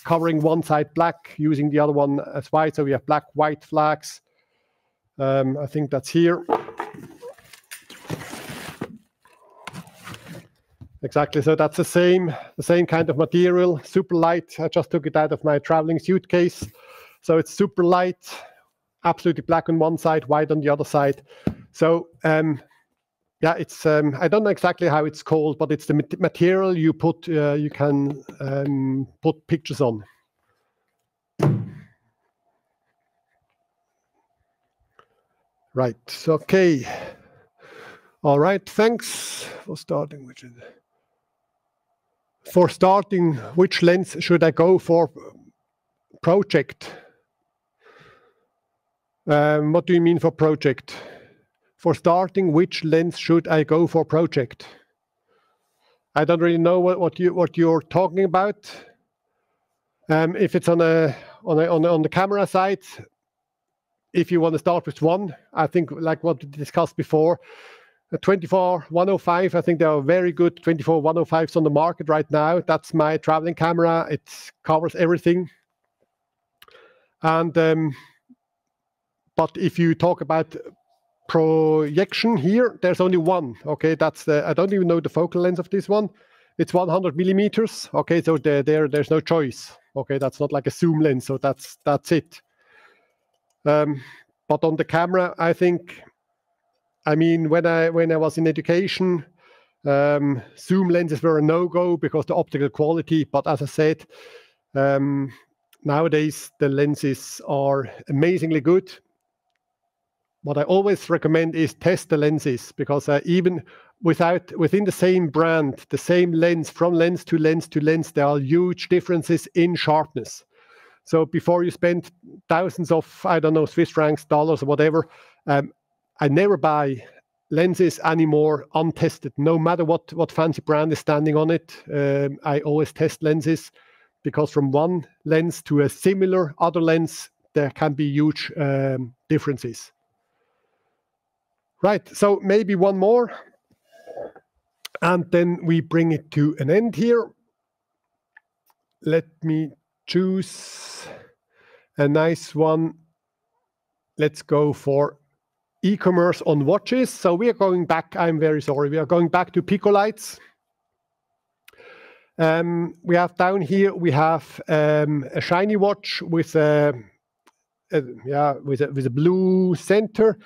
covering one side black, using the other one as white. So we have black, white flags. I think that's here. Exactly. So that's the same kind of material, super light. I just took it out of my traveling suitcase. So it's super light, absolutely black on one side, white on the other side. So yeah, it's I don't know exactly how it's called, but it's the material you put you can put pictures on. Right. Okay. All right. Thanks for starting. For starting, which lens should I go for project? What do you mean for project? For starting, which lens should I go for project? I don't really know what you're talking about. If it's on the camera side, if you want to start with one, I think like what we discussed before, a 24-105. I think there are very good 24-105s on the market right now. That's my traveling camera. It covers everything. And but if you talk about projection here, there's only one. Okay, that's I don't even know the focal length of this one. It's 100 millimeters. Okay, so there's no choice. Okay, that's not like a zoom lens, so that's it. But on the camera, I think, I mean, when I was in education, zoom lenses were a no-go because the optical quality. But as I said, nowadays the lenses are amazingly good. What I always recommend is test the lenses, because even within the same brand, the same lens, from lens to lens to lens, there are huge differences in sharpness. So before you spend thousands of, I don't know, Swiss francs, dollars, or whatever, I never buy lenses anymore untested, no matter what fancy brand is standing on it. I always test lenses, because from one lens to a similar other lens, there can be huge differences. Right, so maybe one more, and then we bring it to an end here. Let me choose a nice one. Let's go for e-commerce on watches. So we are going back, I'm very sorry, we are going back to Pico lights. We have down here, we have a shiny watch with a blue center,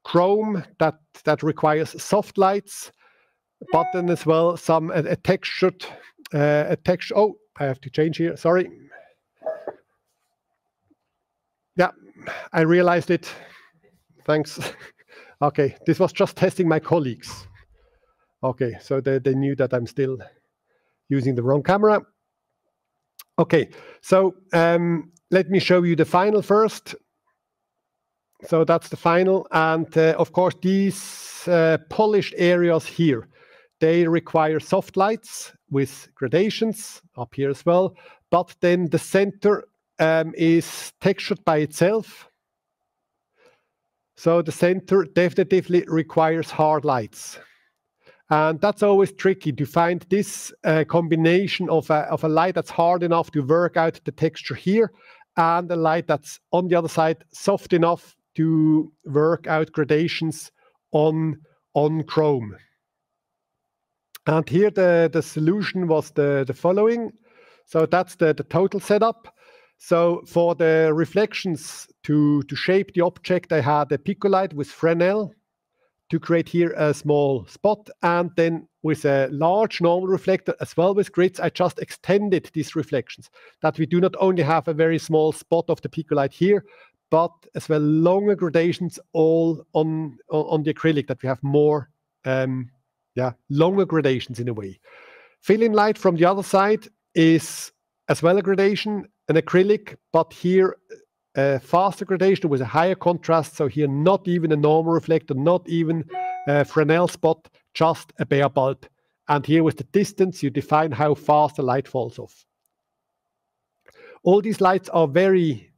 chrome that requires soft lights, button as well, some a textured texture. Oh, I have to change here. Sorry. Yeah, I realized it. Thanks. Okay, this was just testing my colleagues. Okay, so they knew that I'm still using the wrong camera. Okay, so let me show you the final first. So that's the final, and of course these polished areas here, they require soft lights with gradations up here as well, but then the center is textured by itself. So the center definitively requires hard lights. And that's always tricky to find this combination of a light that's hard enough to work out the texture here, and a light that's on the other side soft enough to work out gradations on chrome. And here the solution was the following. So that's the total setup. So for the reflections to shape the object, I had a Pico light with Fresnel to create here a small spot, and then with a large normal reflector as well with grids, I just extended these reflections, that we do not only have a very small spot of the Pico light here, but as well longer gradations all on the acrylic, that we have more longer gradations in a way. Fill-in light from the other side is as well a gradation, an acrylic, but here a faster gradation with a higher contrast. So here not even a normal reflector, not even a Fresnel spot, just a bare bulb. And here with the distance, you define how fast the light falls off. All these lights are very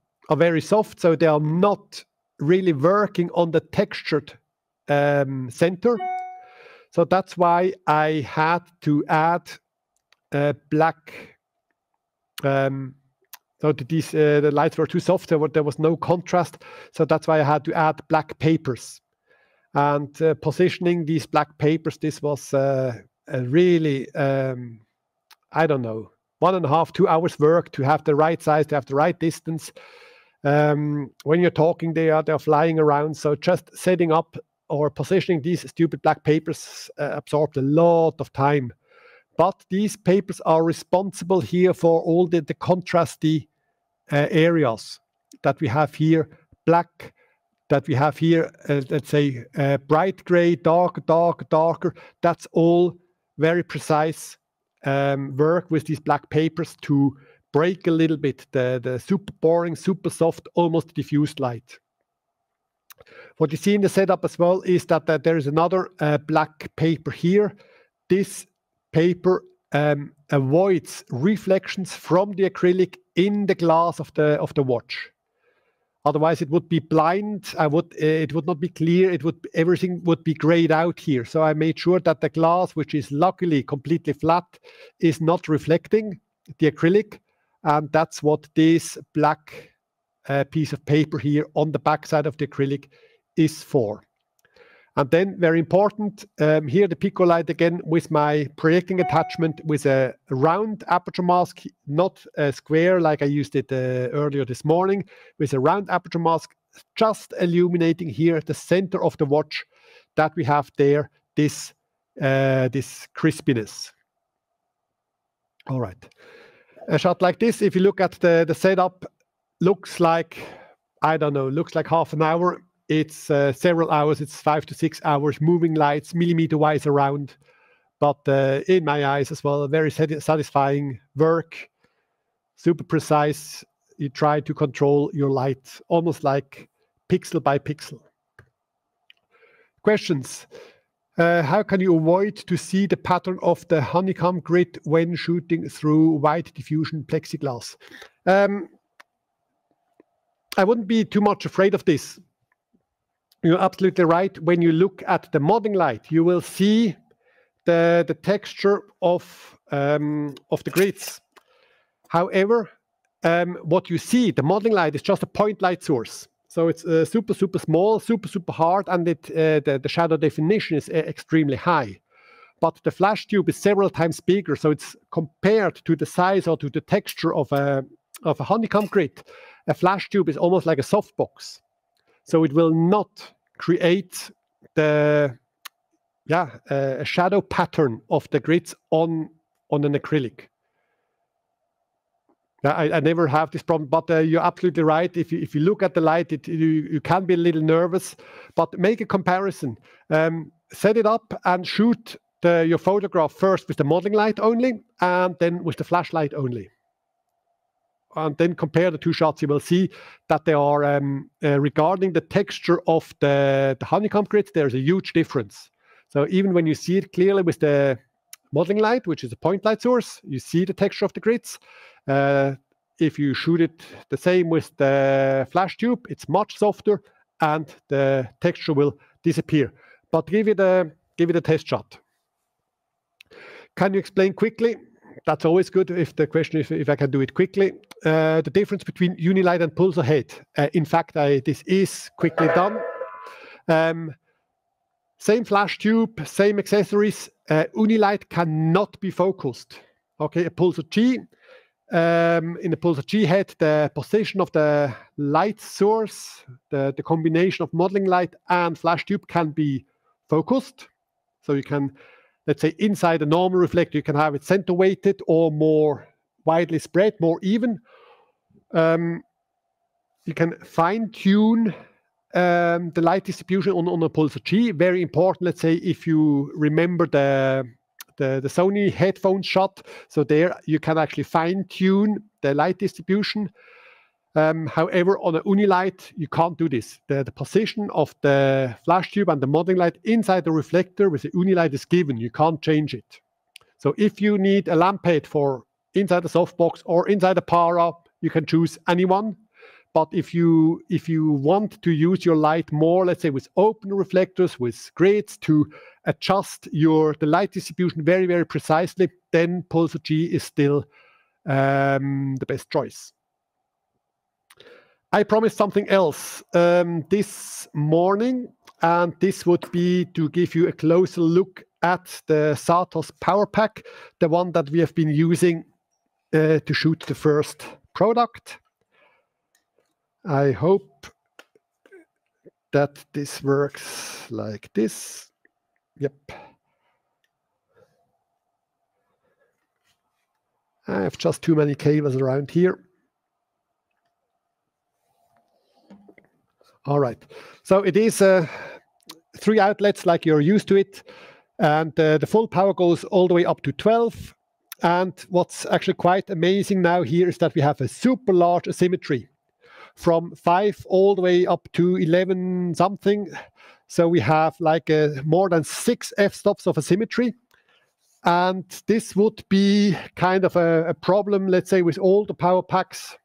soft, so they are not really working on the textured center. So that's why I had to add black. So the lights were too soft, there was no contrast. So that's why I had to add black papers. And positioning these black papers, this was a really, I don't know, 1.5, 2 hours work to have the right size, to have the right distance. When you're talking, they're flying around. So just setting up or positioning these stupid black papers absorbed a lot of time. But these papers are responsible here for all the contrasty areas that we have here, black, that we have here, let's say, bright gray, darker. That's all very precise work with these black papers to break a little bit the super boring, super soft, almost diffused light. What you see in the setup as well is that there is another black paper here. This paper avoids reflections from the acrylic in the glass of the watch. Otherwise, it would be blind. It would not be clear. Everything would be grayed out here. So I made sure that the glass, which is luckily completely flat, is not reflecting the acrylic, and that's what this black piece of paper here on the back side of the acrylic is for. And then, very important, here the Pico light again with my projecting attachment with a round aperture mask, not a square like I used it earlier this morning, with a round aperture mask, just illuminating here the center of the watch, that we have there this crispiness. All right. A shot like this, if you look at the setup, looks like, I don't know, looks like half an hour. It's several hours. It's 5 to 6 hours, moving lights, millimeter-wise around. But in my eyes as well, very satisfying work, super precise. You try to control your light almost like pixel by pixel. Questions? How can you avoid to see the pattern of the honeycomb grid when shooting through white diffusion plexiglass? I wouldn't be too much afraid of this. You're absolutely right. When you look at the modeling light, you will see the texture of the grids. However, what you see, the modeling light is just a point light source. So it's super, super small, super, super hard, and the shadow definition is extremely high. But the flash tube is several times bigger, so it's compared to the size or to the texture of a honeycomb grid. A flash tube is almost like a softbox. So it will not create a shadow pattern of the grids on an acrylic. I never have this problem, but you're absolutely right. If you look at the light, you can be a little nervous, but make a comparison. Set it up and shoot your photograph first with the modeling light only, and then with the flashlight only. And then compare the two shots. You will see that they are, regarding the texture of the honeycomb grids, there's a huge difference. So even when you see it clearly with the modeling light, which is a point light source, you see the texture of the grids. If you shoot it the same with the flash tube, it's much softer and the texture will disappear. But give it a test shot. Can you explain quickly? That's always good if the question is if I can do it quickly. The difference between Unilight and pulsar head. In fact, this is quickly done. Same flash tube, same accessories. Unilight cannot be focused. Okay, a pulsar G. In the pulsar G head, the position of the light source, the combination of modeling light and flash tube can be focused. So you can, let's say, inside a normal reflector, you can have it center weighted or more widely spread, more even. You can fine tune the light distribution on a pulsar G. Very important, let's say, if you remember the Sony headphone shot. So there you can actually fine tune the light distribution. However, on a Unilight, you can't do this. The position of the flash tube and the modeling light inside the reflector with the Unilight is given. You can't change it. So if you need a lamp head for inside the softbox or inside the para, you can choose anyone. But if you want to use your light more, let's say with open reflectors, with grids to adjust the light distribution very, very precisely, then pulsar G is still the best choice. I promised something else this morning, and this would be to give you a closer look at the Satos Power Pack, the one that we have been using to shoot the first product. I hope that this works like this. Yep. I have just too many cables around here. All right. So it is 3 outlets like you're used to it. And the full power goes all the way up to 12. And what's actually quite amazing now here is that we have a super large asymmetry from 5 all the way up to 11 something. So we have like more than 6 f-stops of asymmetry. And this would be kind of a problem, let's say, with all the power packs.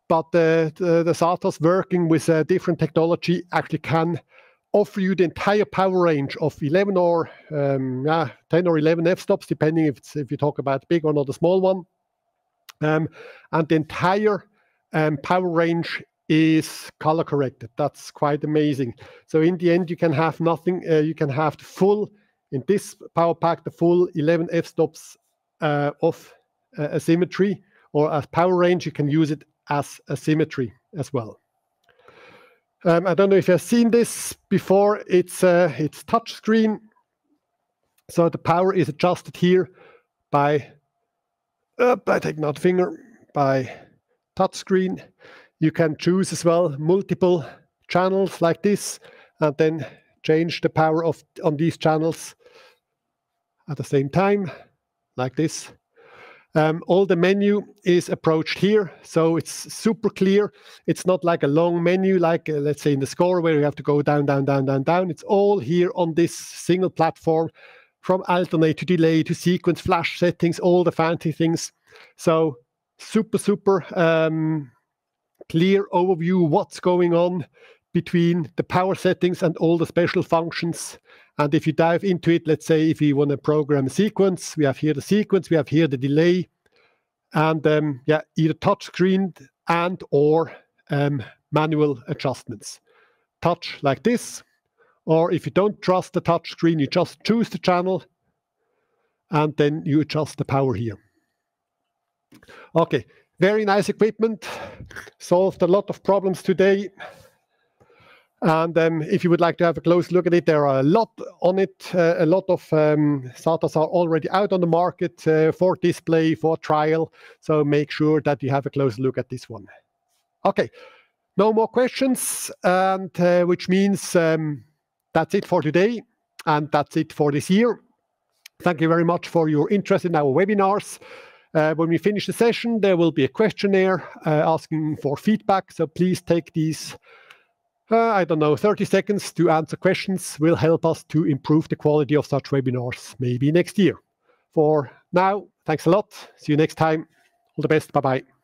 But the Satos working with a different technology actually can offer you the entire power range of 11 or 10 or 11 f-stops, depending if you talk about big or not a small one. And the entire power range is color corrected. That's quite amazing. So in the end, you can have nothing. You can have the full, in this power pack, the full 11 f-stops of asymmetry, or as power range. You can use it as asymmetry as well. I don't know if you've seen this before. It's touch screen. So the power is adjusted here by take another finger, by touch screen. You can choose as well multiple channels like this, and then change the power on these channels at the same time, like this. All the menu is approached here, so it's super clear. It's not like a long menu, like let's say in the score where you have to go down, down, down, down, down. It's all here on this single platform, from alternate to delay to sequence, flash settings, all the fancy things. So super, super clear overview what's going on between the power settings and all the special functions. And if you dive into it, let's say if you want to program a sequence, we have here the sequence, we have here the delay, and yeah, either touchscreen and or manual adjustments. Touch like this, or if you don't trust the touch screen, you just choose the channel and then you adjust the power here. Okay, very nice equipment, solved a lot of problems today. And if you would like to have a close look at it, there are a lot on it. A lot of SATAs are already out on the market for display, for trial. So make sure that you have a close look at this one. Okay, no more questions, and which means that's it for today, and that's it for this year. Thank you very much for your interest in our webinars. When we finish the session, there will be a questionnaire asking for feedback. So please take these 30 seconds to answer questions. Will help us to improve the quality of such webinars maybe next year. For now, thanks a lot. See you next time. All the best. Bye-bye.